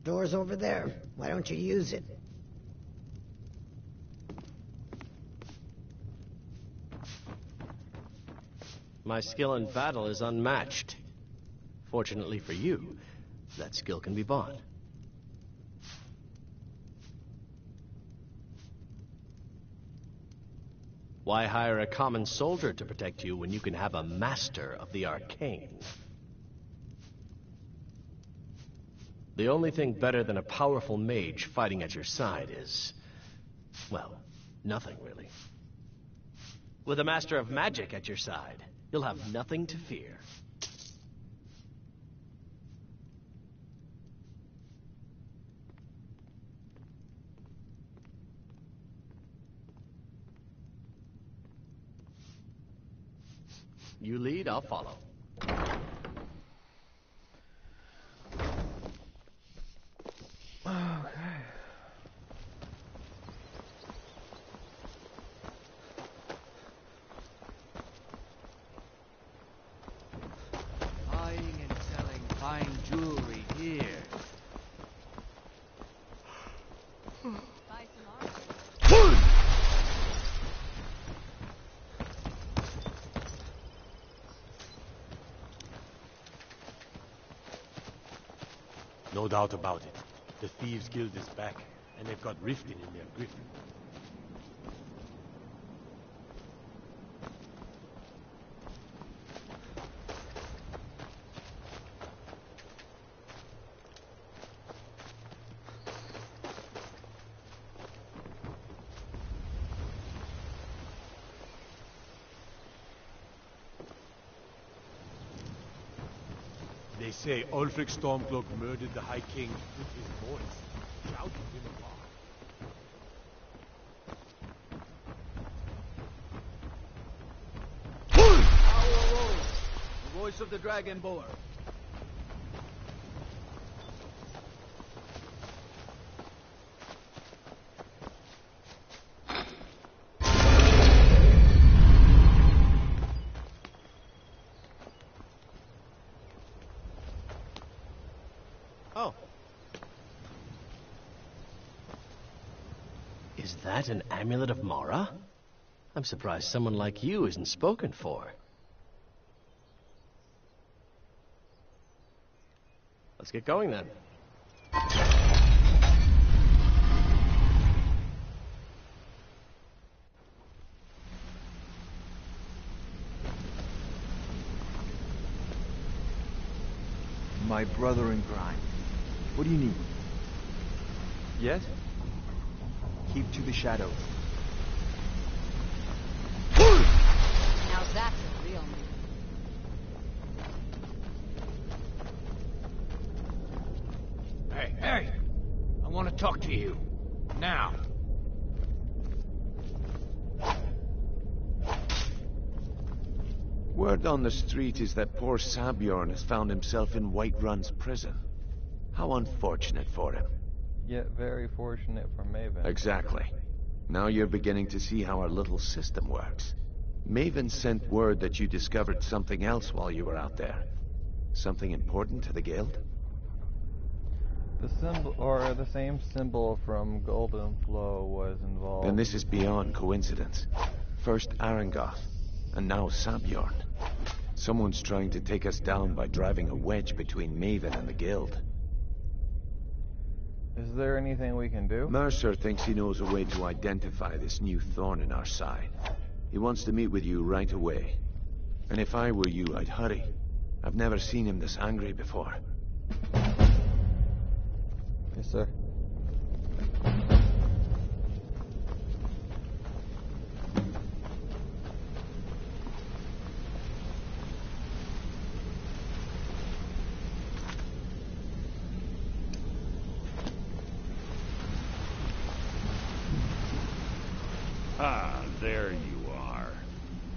Door's over there. Why don't you use it? My skill in battle is unmatched. Fortunately for you, that skill can be bought. Why hire a common soldier to protect you when you can have a master of the arcane? The only thing better than a powerful mage fighting at your side is, well, nothing really. With a master of magic at your side, you'll have nothing to fear. You lead, I'll follow. No doubt about it. The Thieves Guild is back, and they've got Riften in their grip. They say Ulfric Stormcloak murdered the High King with his voice, shouting him apart. The voice of the Dragonborn. Oh. Is that an amulet of Mara? I'm surprised someone like you isn't spoken for. Let's get going then. My brother in crime. What do you need? Yes? Keep to the shadows. Now that's a real man. Hey! I want to talk to you. Now. Word on the street is that poor Sabjorn has found himself in Whiterun's prison. How unfortunate for him. Yet very fortunate for Maven. Exactly. Now you're beginning to see how our little system works. Maven sent word that you discovered something else while you were out there. Something important to the guild? The symbol, or the same symbol from Golden Flow was involved. And this is beyond coincidence. First Arangoth, and now Sabjorn. Someone's trying to take us down by driving a wedge between Maven and the guild. Is there anything we can do? Mercer thinks he knows a way to identify this new thorn in our side. He wants to meet with you right away. And if I were you, I'd hurry. I've never seen him this angry before. Yes, sir. Ah, there you are.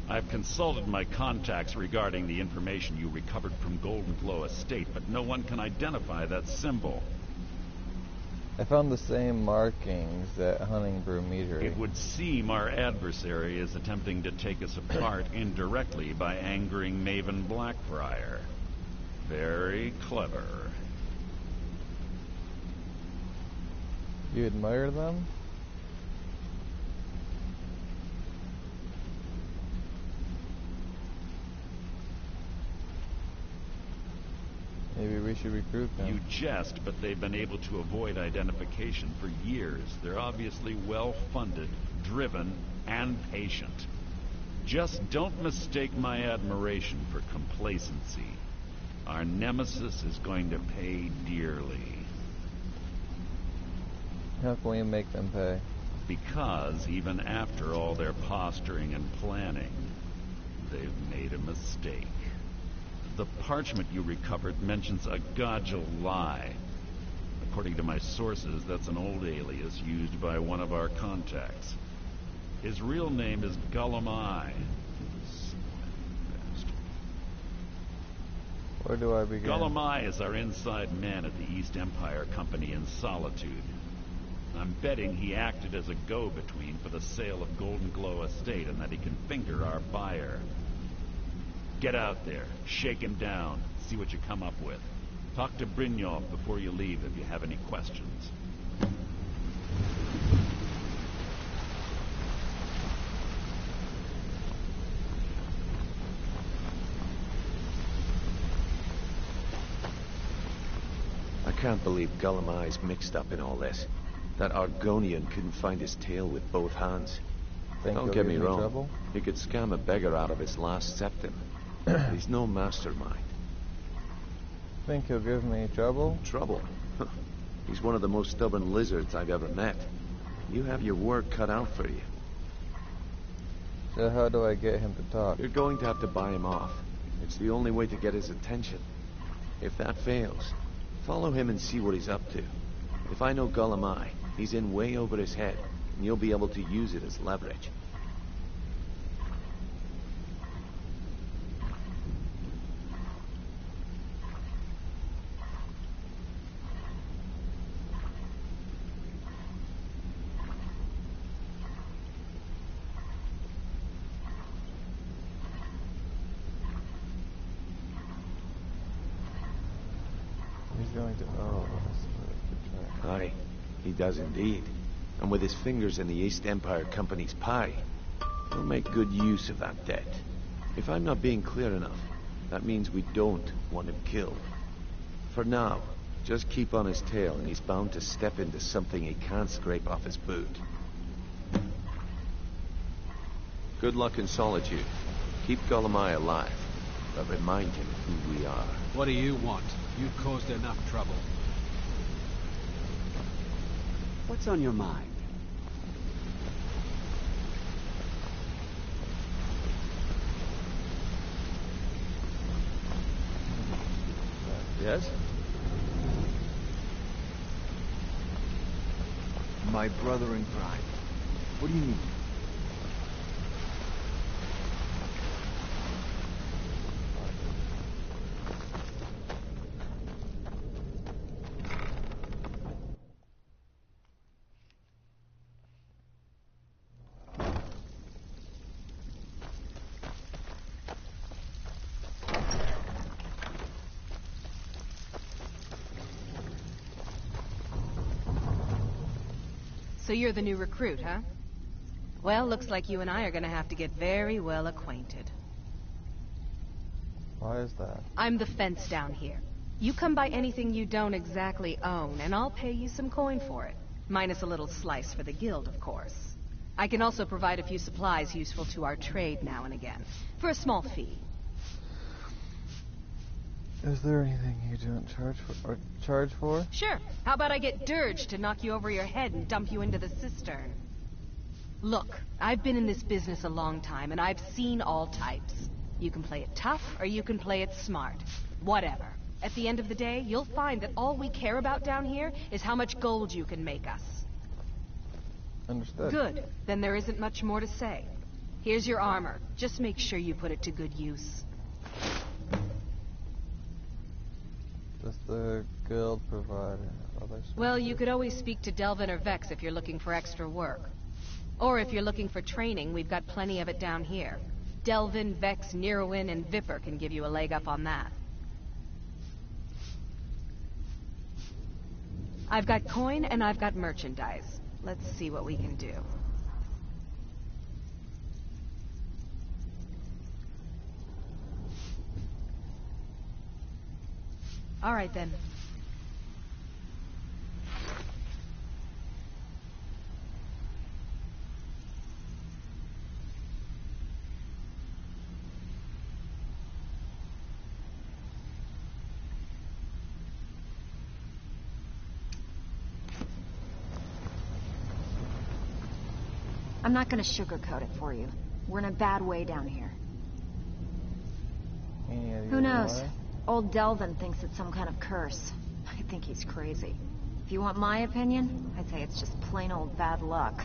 I've consulted my contacts regarding the information you recovered from Golden Glow Estate, but no one can identify that symbol. I found the same markings at Honningbrew Meadery. It would seem our adversary is attempting to take us apart indirectly by angering Maven Blackfriar. Very clever. You admire them? Maybe we should recruit them. You jest, but they've been able to avoid identification for years. They're obviously well-funded, driven, and patient. Just don't mistake my admiration for complacency. Our nemesis is going to pay dearly. How can we make them pay? Because even after all their posturing and planning, they've made a mistake. The parchment you recovered mentions a Godgel lie. According to my sources, that's an old alias used by one of our contacts. His real name is Gullumai. Where do I begin? Gullumai is our inside man at the East Empire Company in Solitude. I'm betting he acted as a go-between for the sale of Golden Glow Estate and that he can finger our buyer. Get out there, shake him down, see what you come up with. Talk to Brynjolf before you leave if you have any questions. I can't believe Gullumai's mixed up in all this. That Argonian couldn't find his tail with both hands. Don't get me wrong. Trouble? He could scam a beggar out of his last septim. He's no mastermind. Think he'll give me trouble? Trouble? He's one of the most stubborn lizards I've ever met. You have your work cut out for you. So how do I get him to talk? You're going to have to buy him off. It's the only way to get his attention. If that fails, follow him and see what he's up to. If I know Gullumai, he's in way over his head, and you'll be able to use it as leverage. Aye, he does indeed. And with his fingers in the East Empire Company's pie, he'll make good use of that debt. If I'm not being clear enough, that means we don't want him killed. For now, just keep on his tail and he's bound to step into something he can't scrape off his boot. Good luck in Solitude. Keep Gullumai alive, but remind him who we are. What do you want? You've caused enough trouble. What's on your mind? Yes? My brother in crime. What do you need? So you're the new recruit, huh? Well, looks like you and I are gonna have to get very well acquainted. Why is that? I'm the fence down here. You come by anything you don't exactly own, and I'll pay you some coin for it. Minus a little slice for the guild, of course. I can also provide a few supplies useful to our trade now and again, for a small fee. Is there anything you don't charge for? Sure. How about I get Dirge to knock you over your head and dump you into the cistern? Look, I've been in this business a long time, and I've seen all types. You can play it tough, or you can play it smart. Whatever. At the end of the day, you'll find that all we care about down here is how much gold you can make us. Understood. Good. Then there isn't much more to say. Here's your armor. Just make sure you put it to good use. Does the guild provide other stuff? Well, you could always speak to Delvin or Vex if you're looking for extra work. Or if you're looking for training, we've got plenty of it down here. Delvin, Vex, Nirwin, and Viper can give you a leg up on that. I've got coin and I've got merchandise. Let's see what we can do. All right, then. I'm not gonna sugarcoat it for you. We're in a bad way down here. Who knows? Old Delvin thinks it's some kind of curse. I think he's crazy. If you want my opinion, I'd say it's just plain old bad luck.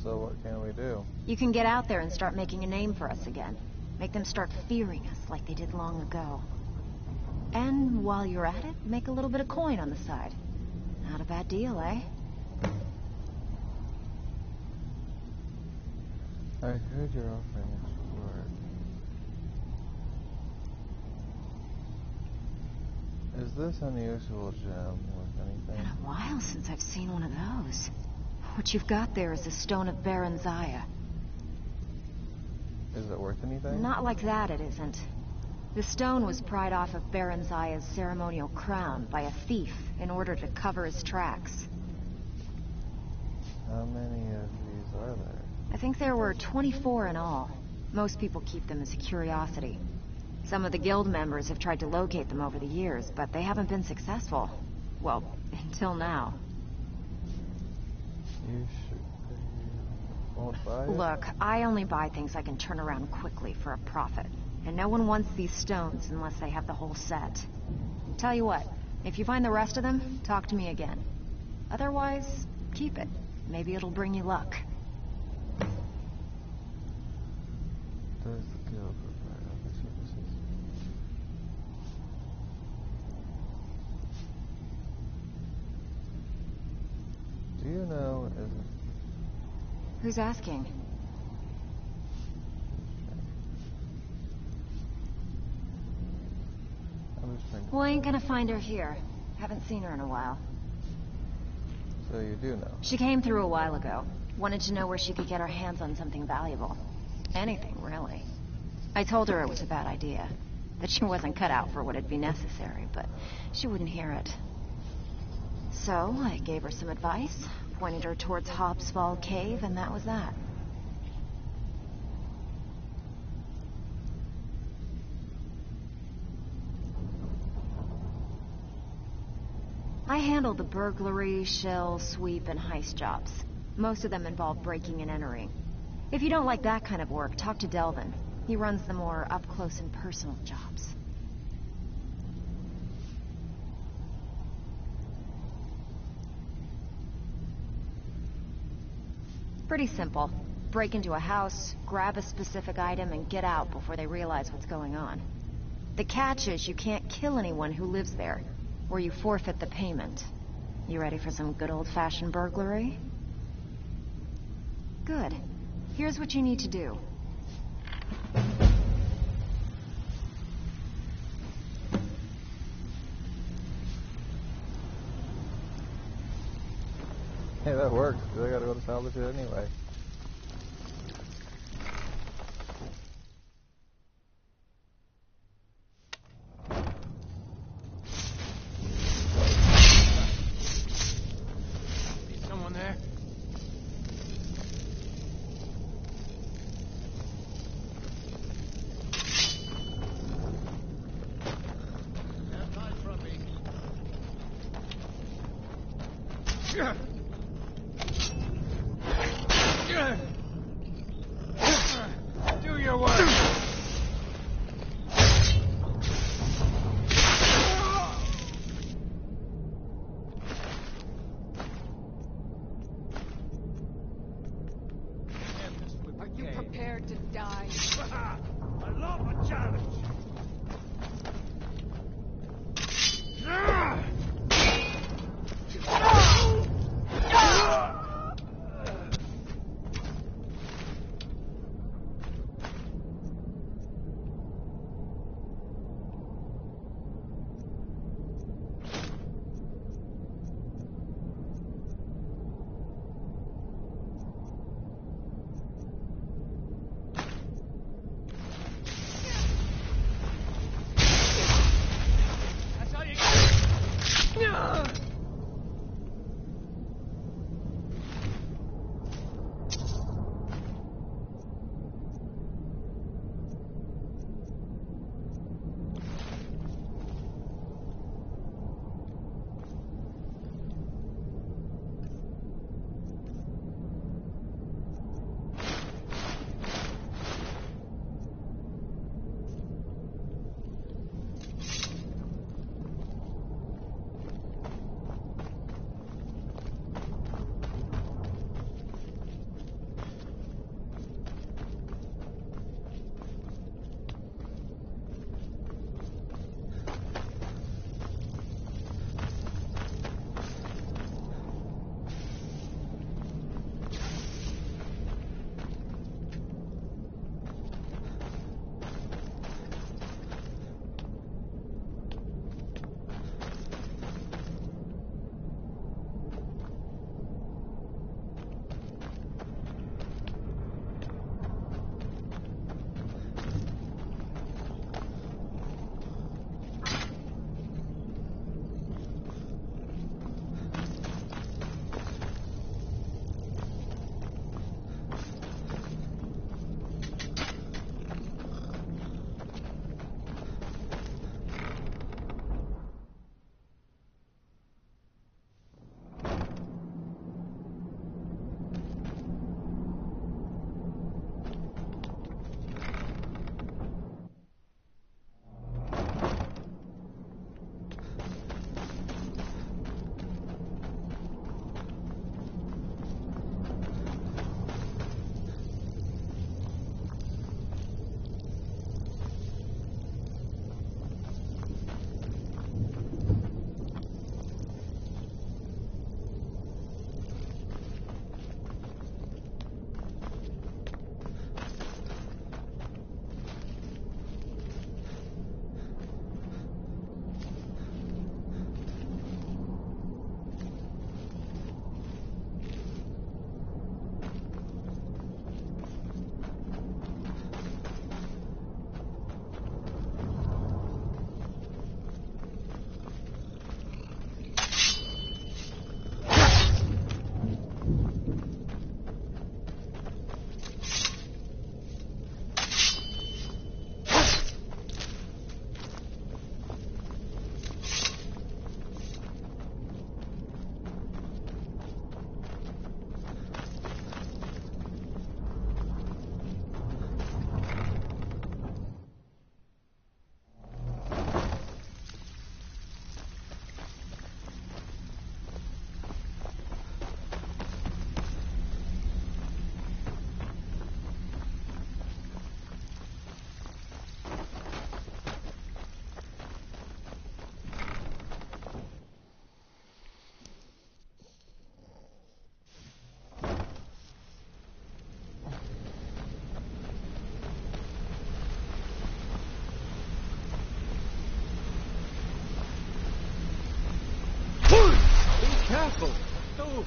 So what can we do? You can get out there and start making a name for us again. Make them start fearing us like they did long ago. And while you're at it, make a little bit of coin on the side. Not a bad deal, eh? I heard you're offering this work. Is this unusual gem worth anything? Been a while since I've seen one of those. What you've got there is a stone of Baron Zaya. Is it worth anything? Not like that, it isn't. The stone was pried off of Baron Zaya's ceremonial crown by a thief in order to cover his tracks. How many of these are there? I think there were 24 in all. Most people keep them as a curiosity. Some of the guild members have tried to locate them over the years, but they haven't been successful. Well, until now. You won't buy it? Look, I only buy things I can turn around quickly for a profit. And no one wants these stones unless they have the whole set. Tell you what, if you find the rest of them, talk to me again. Otherwise, keep it. Maybe it'll bring you luck. Does the guild provide other services? Do you know if... Who's asking? I'm just trying to... Well, I ain't gonna find her here. Haven't seen her in a while. So you do know? She came through a while ago. Wanted to know where she could get her hands on something valuable. Anything, really. I told her it was a bad idea. That she wasn't cut out for what'd be necessary, but she wouldn't hear it. So, I gave her some advice, pointed her towards Hobbs Fall Cave, and that was that. I handle the burglary, shell, sweep, and heist jobs. Most of them involve breaking and entering. If you don't like that kind of work, talk to Delvin. He runs the more up-close and personal jobs. Pretty simple. Break into a house, grab a specific item, and get out before they realize what's going on. The catch is you can't kill anyone who lives there, or you forfeit the payment. You ready for some good old-fashioned burglary? Good. Here's what you need to do. Hey, that works, because I gotta go to salvage it anyway. Is someone there? Do your work. Are you prepared to die? I love a challenge. careful! Oh!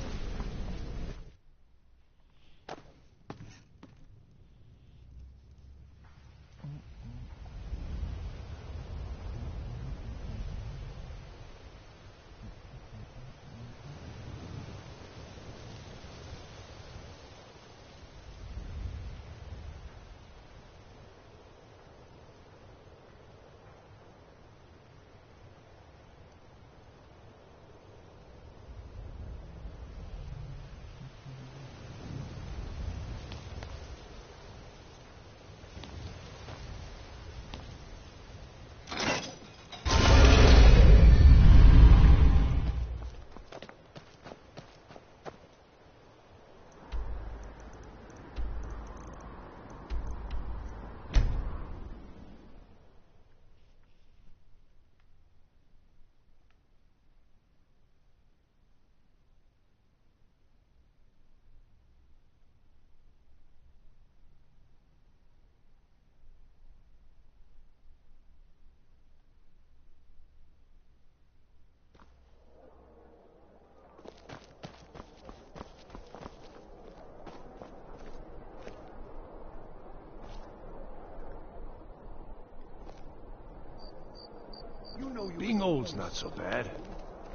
Being old's not so bad.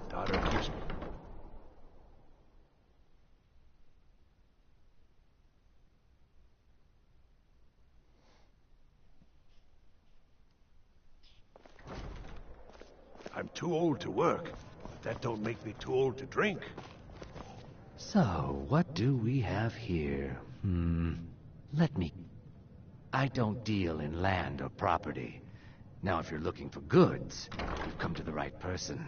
Daughter keeps me. I'm too old to work, but that don't make me too old to drink. So, what do we have here? Let me... I don't deal in land or property. Now, if you're looking for goods, you've come to the right person.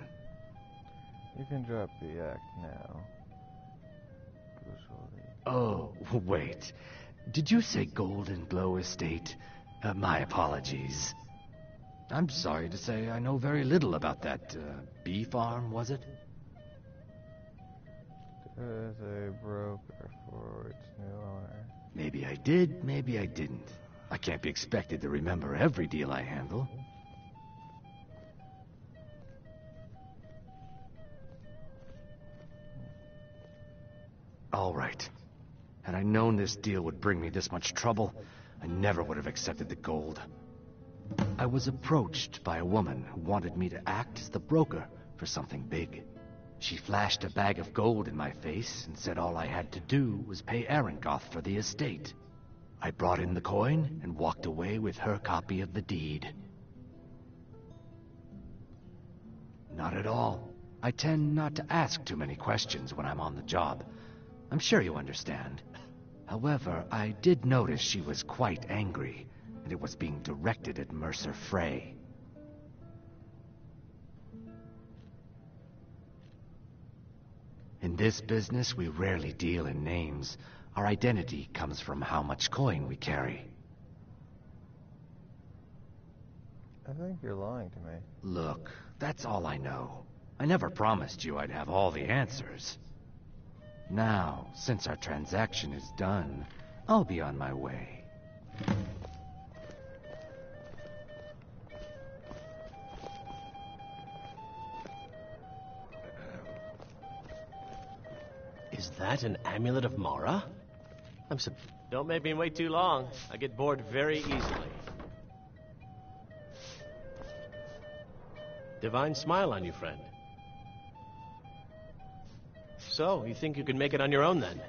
You can drop the act now. Oh, wait. Did you say Golden Glow Estate? My apologies. I'm sorry to say I know very little about that, bee farm, was it? There is a broker for its new owner. Maybe I did, maybe I didn't. I can't be expected to remember every deal I handle. All right. Had I known this deal would bring me this much trouble, I never would have accepted the gold. I was approached by a woman who wanted me to act as the broker for something big. She flashed a bag of gold in my face and said all I had to do was pay Arangoth for the estate. I brought in the coin and walked away with her copy of the deed. Not at all. I tend not to ask too many questions when I'm on the job. I'm sure you understand. However, I did notice she was quite angry, and it was being directed at Mercer Frey. In this business, we rarely deal in names. Our identity comes from how much coin we carry. I think you're lying to me. Look, that's all I know. I never promised you I'd have all the answers. Now, since our transaction is done, I'll be on my way. Is that an amulet of Mara? Don't make me wait too long. I get bored very easily. Divine smile on you, friend. So, you think you can make it on your own, then?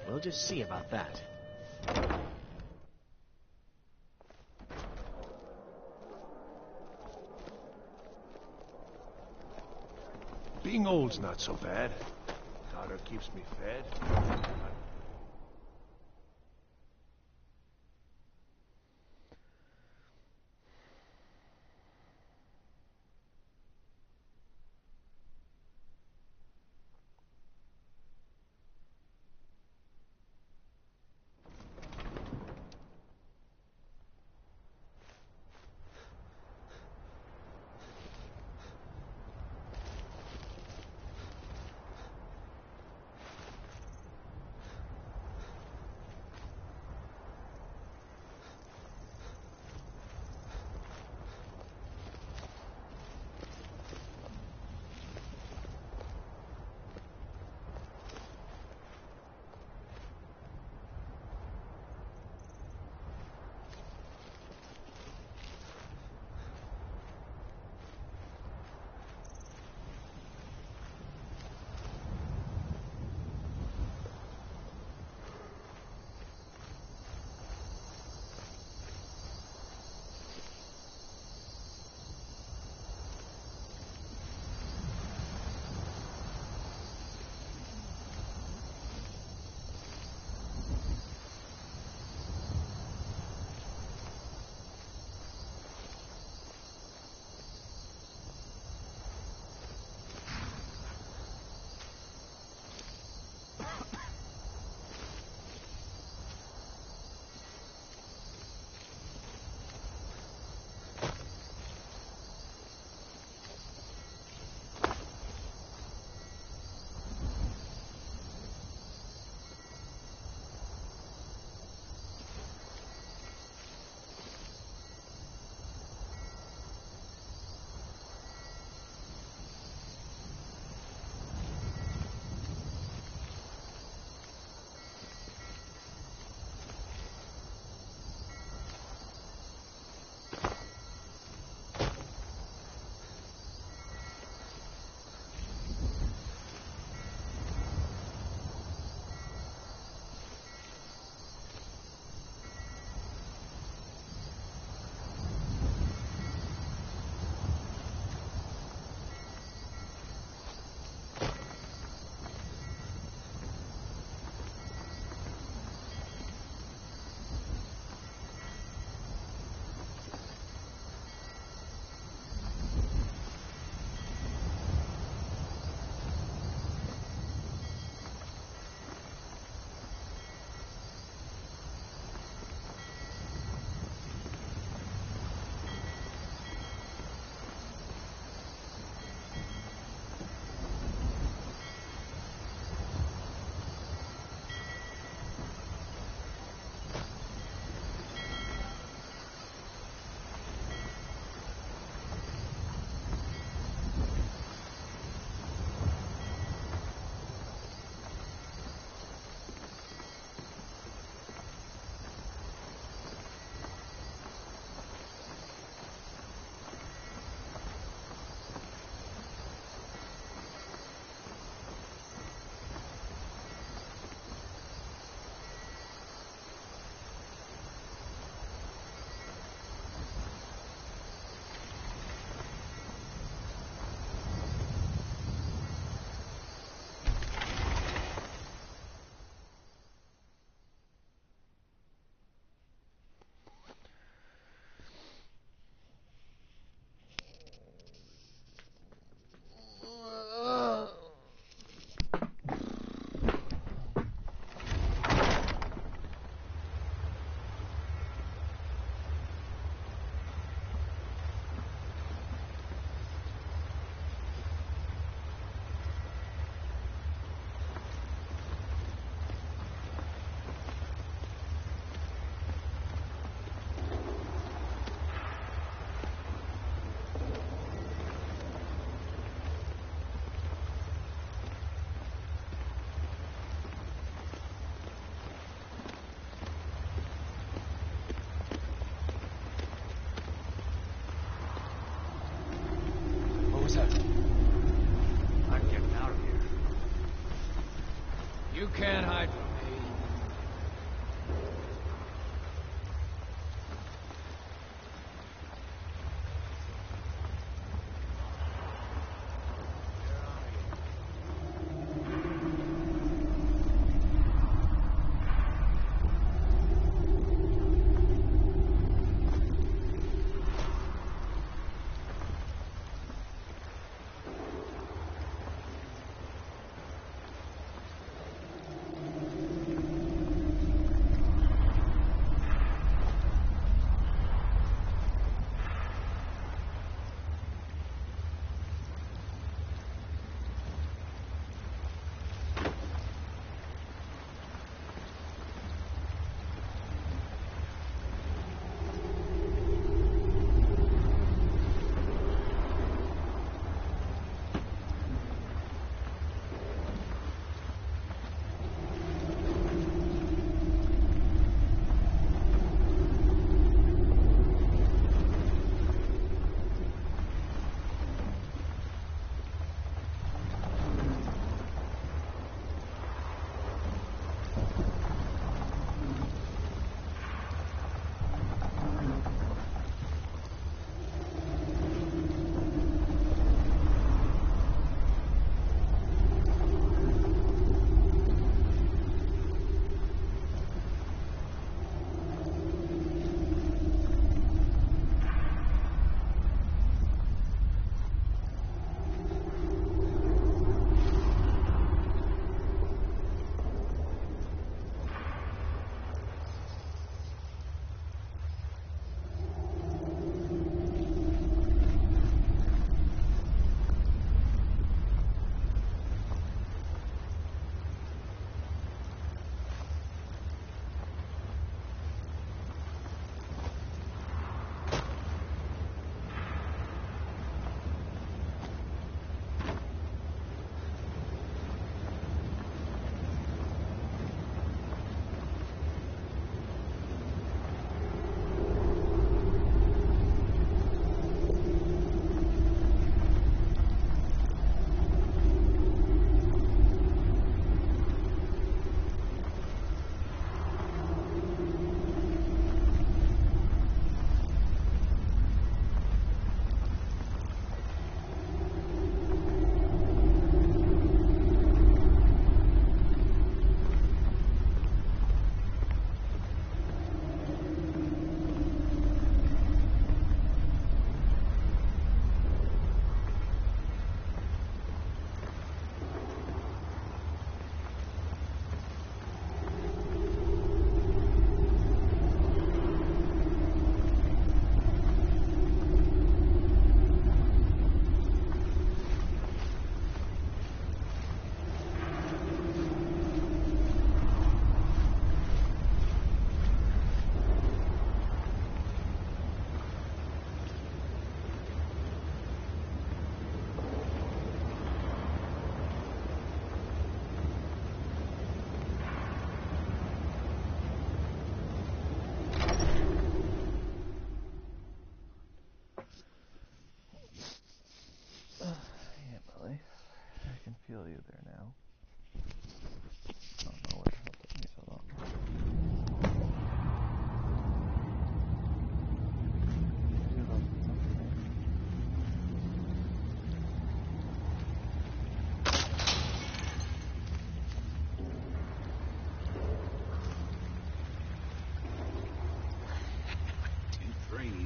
We'll just see about that. Being old's not so bad. Daughter keeps me fed.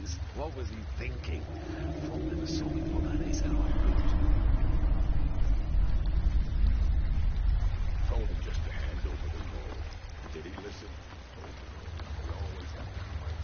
please. What was he thinking? If only the swimming pool had his hour. Told him just to hand over the gold. Did he listen? We always have to fight.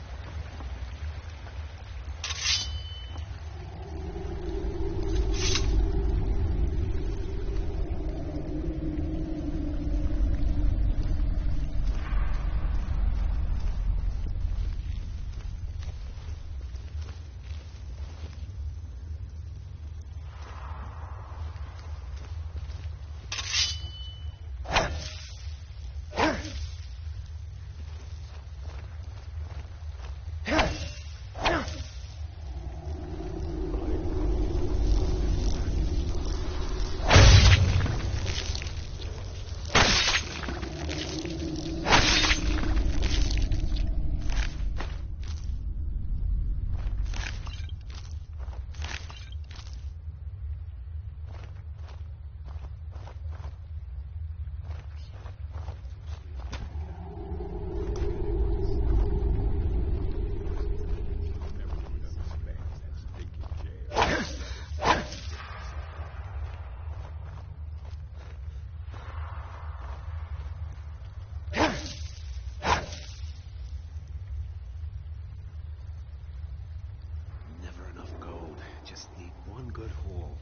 Never enough gold. Just need one good haul.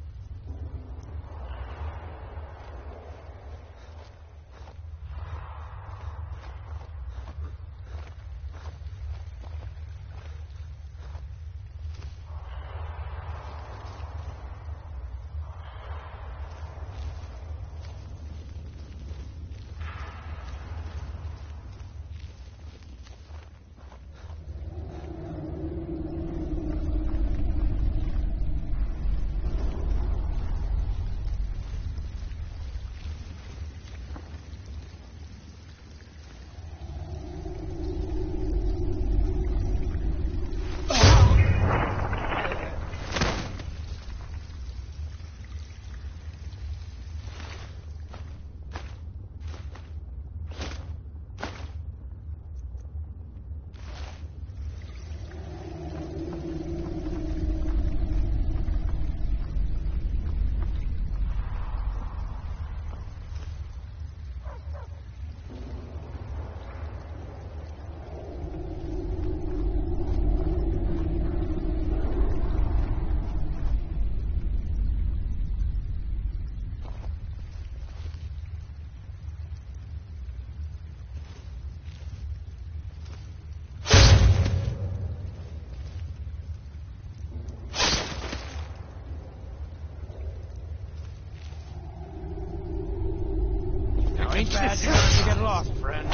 Ain't bad to get lost, friend.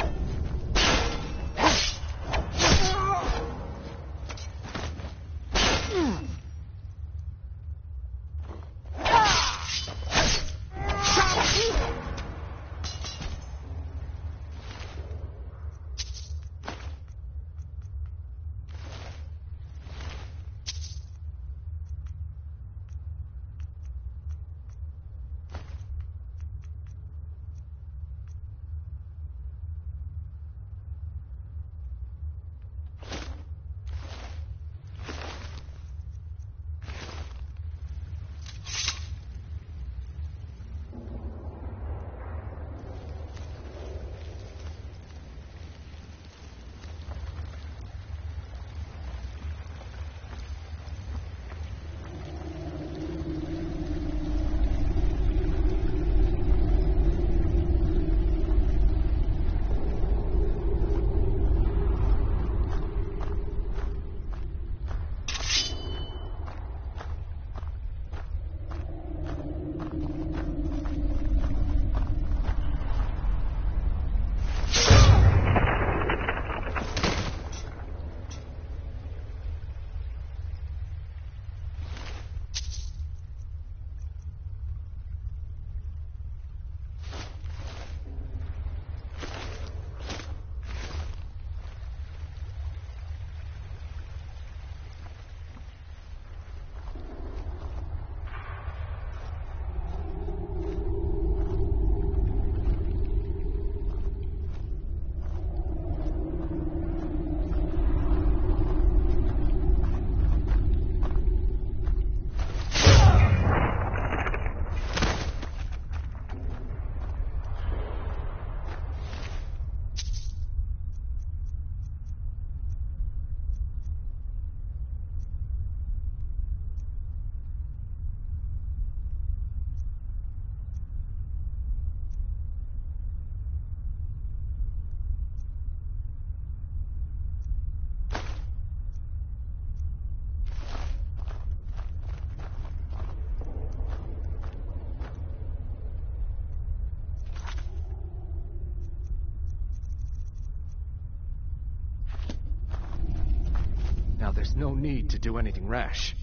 there's no need to do anything rash.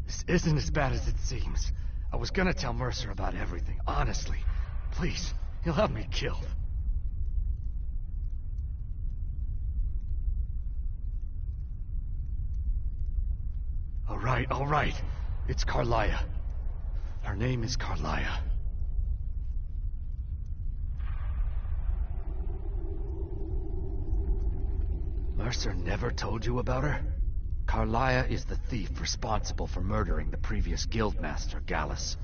This isn't as bad as it seems. I was gonna tell Mercer about everything, honestly. Please, he'll have me killed. All right. It's Carlia. Her name is Carlia. Mercer never told you about her? Carlia is the thief responsible for murdering the previous guildmaster, Gallus.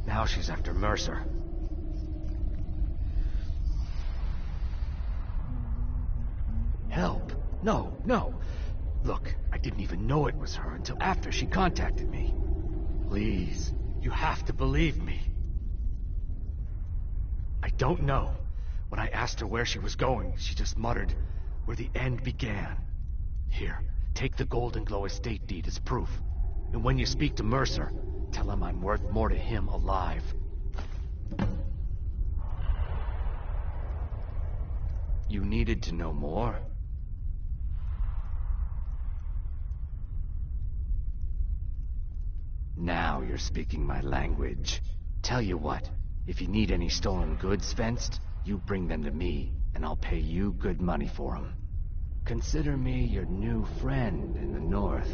Now she's after Mercer. Help? No. Look, I didn't even know it was her until after she contacted me. Please, you have to believe me. I don't know. When I asked her where she was going, she just muttered, "Where the end began." Here, take the Golden Glow estate deed as proof. And when you speak to Mercer, tell him I'm worth more to him alive. You needed to know more? Now you're speaking my language. Tell you what, if you need any stolen goods fenced, you bring them to me, and I'll pay you good money for them. Consider me your new friend in the north.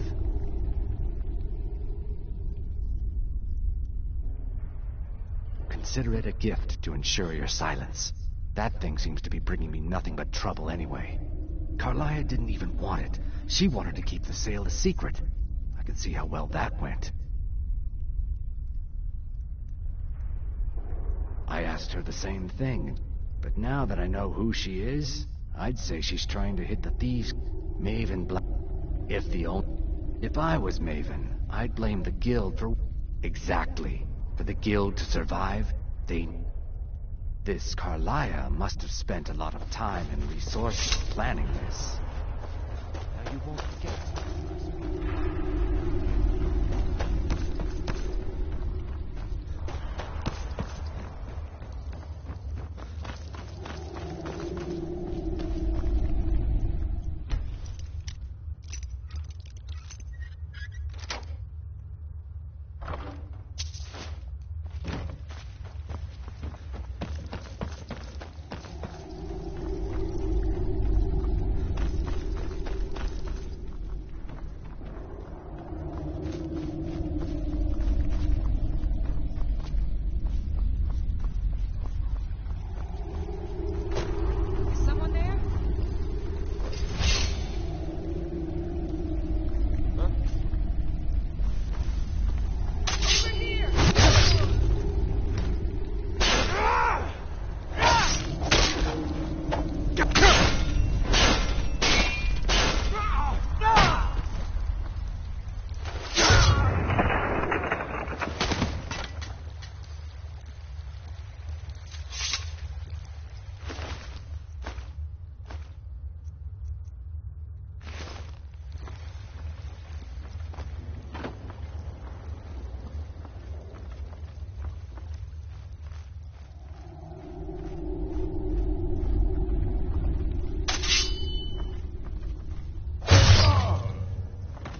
Consider it a gift to ensure your silence. That thing seems to be bringing me nothing but trouble anyway. Carlia didn't even want it. She wanted to keep the sale a secret. I can see how well that went. I asked her the same thing, but now that I know who she is, I'd say she's trying to hit the thieves. Maven If I was Maven, I'd blame the guild for... Exactly. For the guild to survive, This Carlia must have spent a lot of time and resources planning this. Now you won't forget.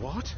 What?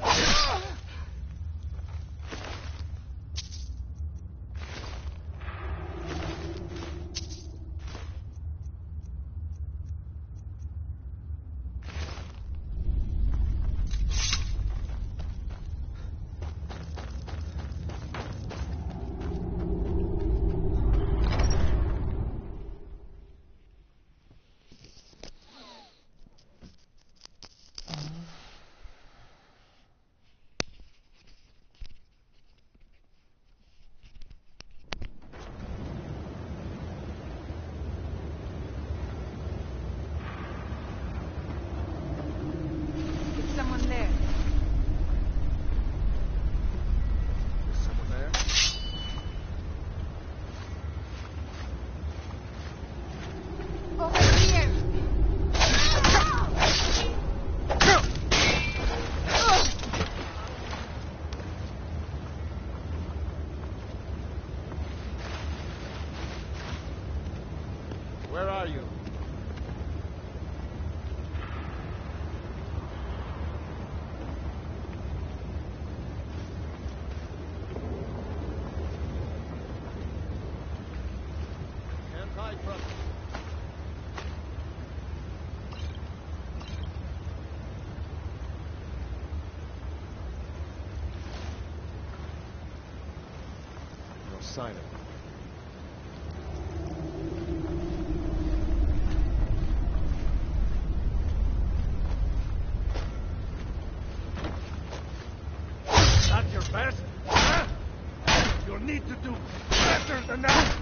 sign of it. Not your best? Huh? You'll need to do better than that!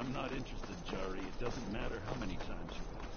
I'm not interested, Jari. It doesn't matter how many times you ask.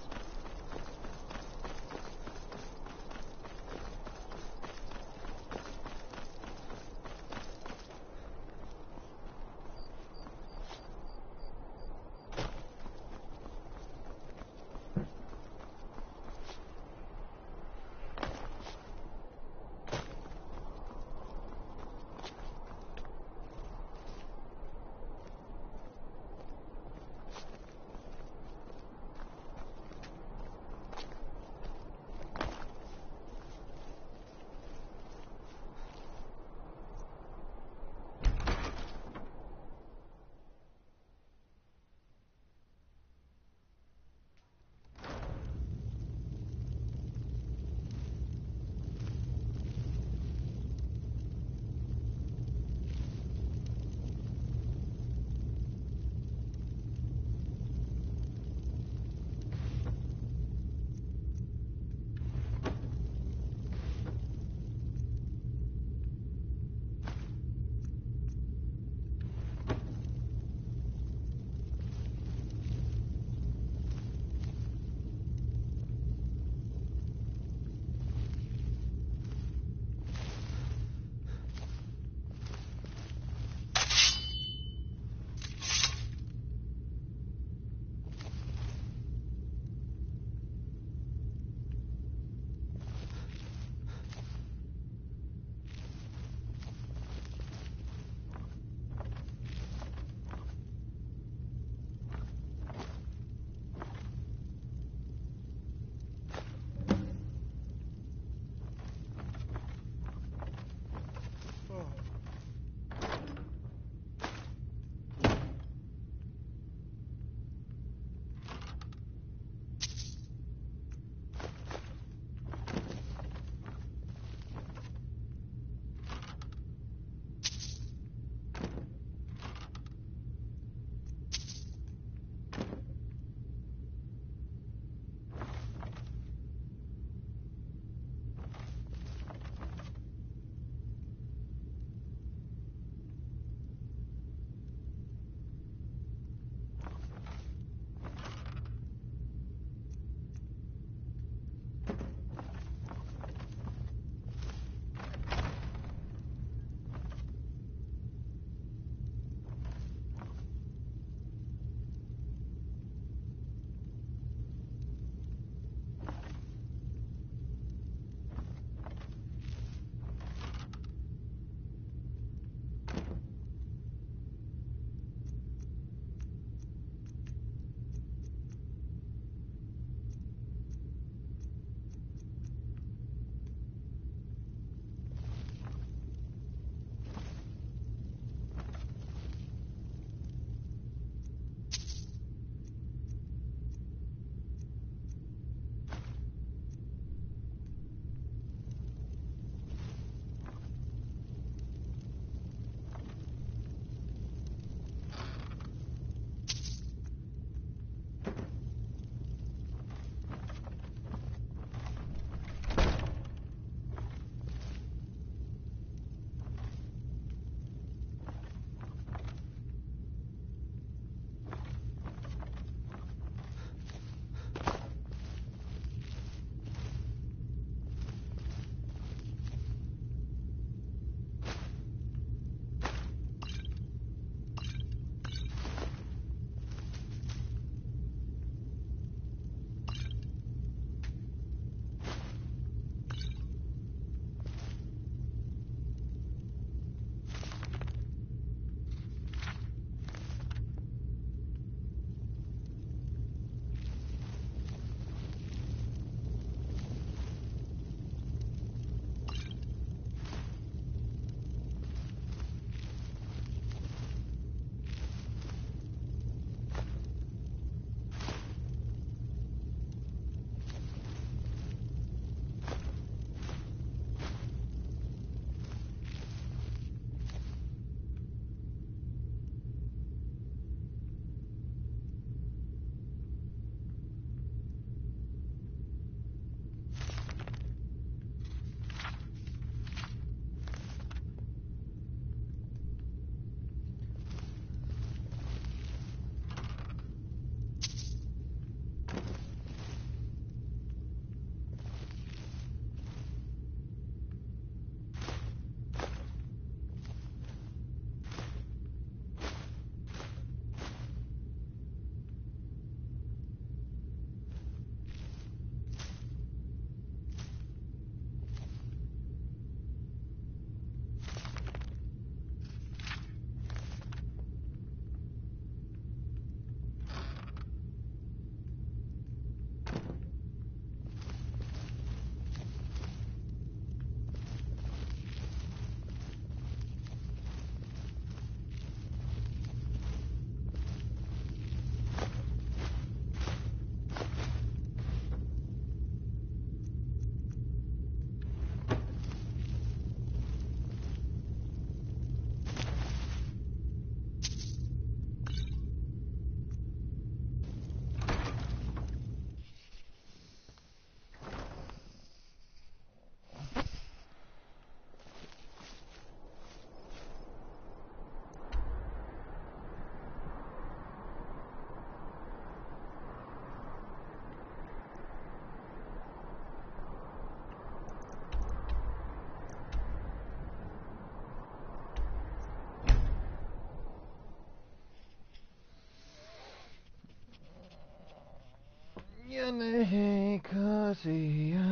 Yanahe Kasiana.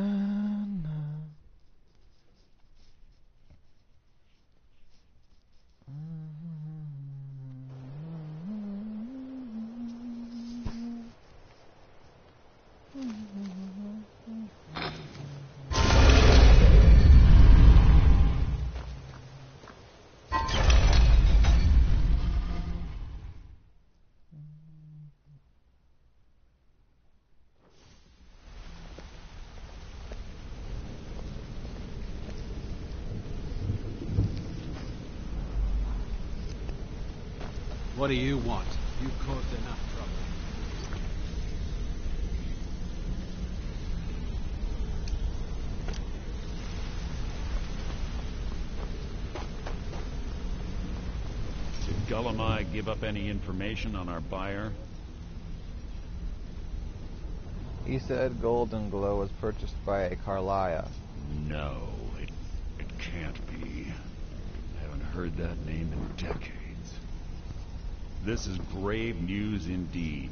What do you want? You caused enough trouble. Did Gullamai give up any information on our buyer? He said Golden Glow was purchased by a Carlia. No, it can't be. Haven't heard that name in decades. This is grave news indeed.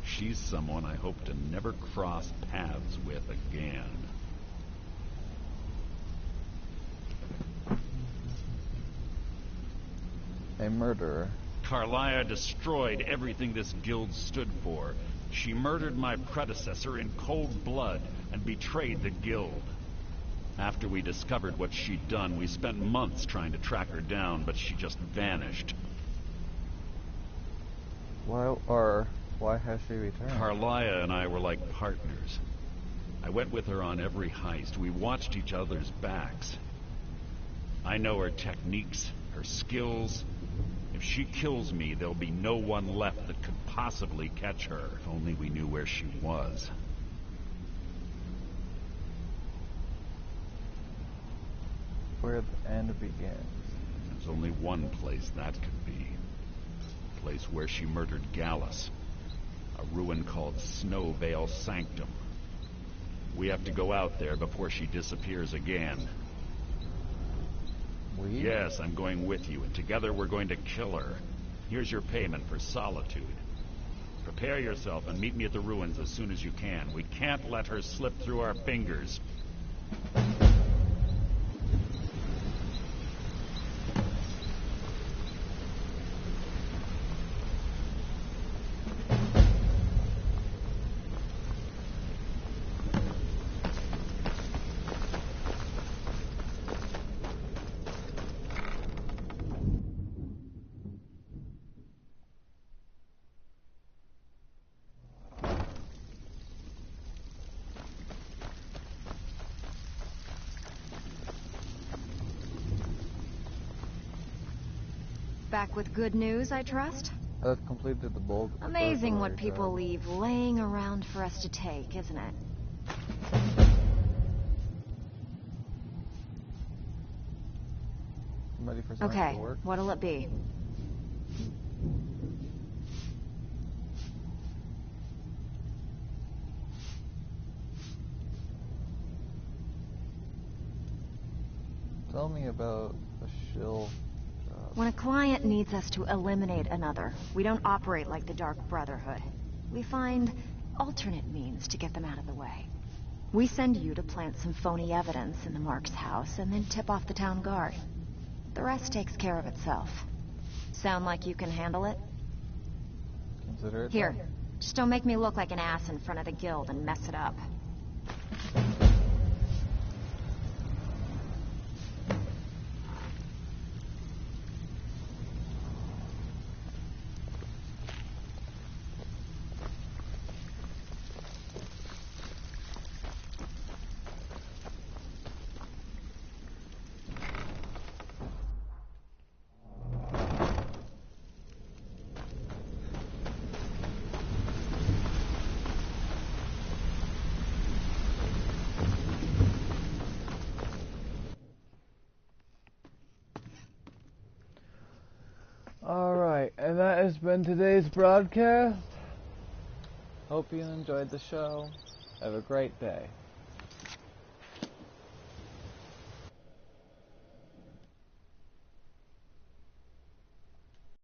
She's someone I hope to never cross paths with again. A murderer. Carlia destroyed everything this guild stood for. She murdered my predecessor in cold blood and betrayed the guild. After we discovered what she'd done, we spent months trying to track her down, but she just vanished. Why has she returned? Carlia and I were like partners. I went with her on every heist. We watched each other's backs. I know her techniques, her skills. If she kills me, there'll be no one left that could possibly catch her. If only we knew where she was. Where the end begins. There's only one place that could be. The place where she murdered Gallus. A ruin called Snow Vale Sanctum. We have to go out there before she disappears again. We? Yes, I'm going with you, and together we're going to kill her. Here's your payment for solitude. Prepare yourself and meet me at the ruins as soon as you can. We can't let her slip through our fingers. Back with good news, I trust? I've completed the bulk. Amazing what people leave laying around for us to take, isn't it? I'm ready for something Okay, to work. what'll it be? Tell me about the shill. When a client needs us to eliminate another, we don't operate like the Dark Brotherhood. We find alternate means to get them out of the way. We send you to plant some phony evidence in the Mark's house and then tip off the town guard. The rest takes care of itself. Sound like you can handle it? Consider it Here, done. just don't make me look like an ass in front of the guild and mess it up. Alright, and that has been today's broadcast. Hope you enjoyed the show. Have a great day.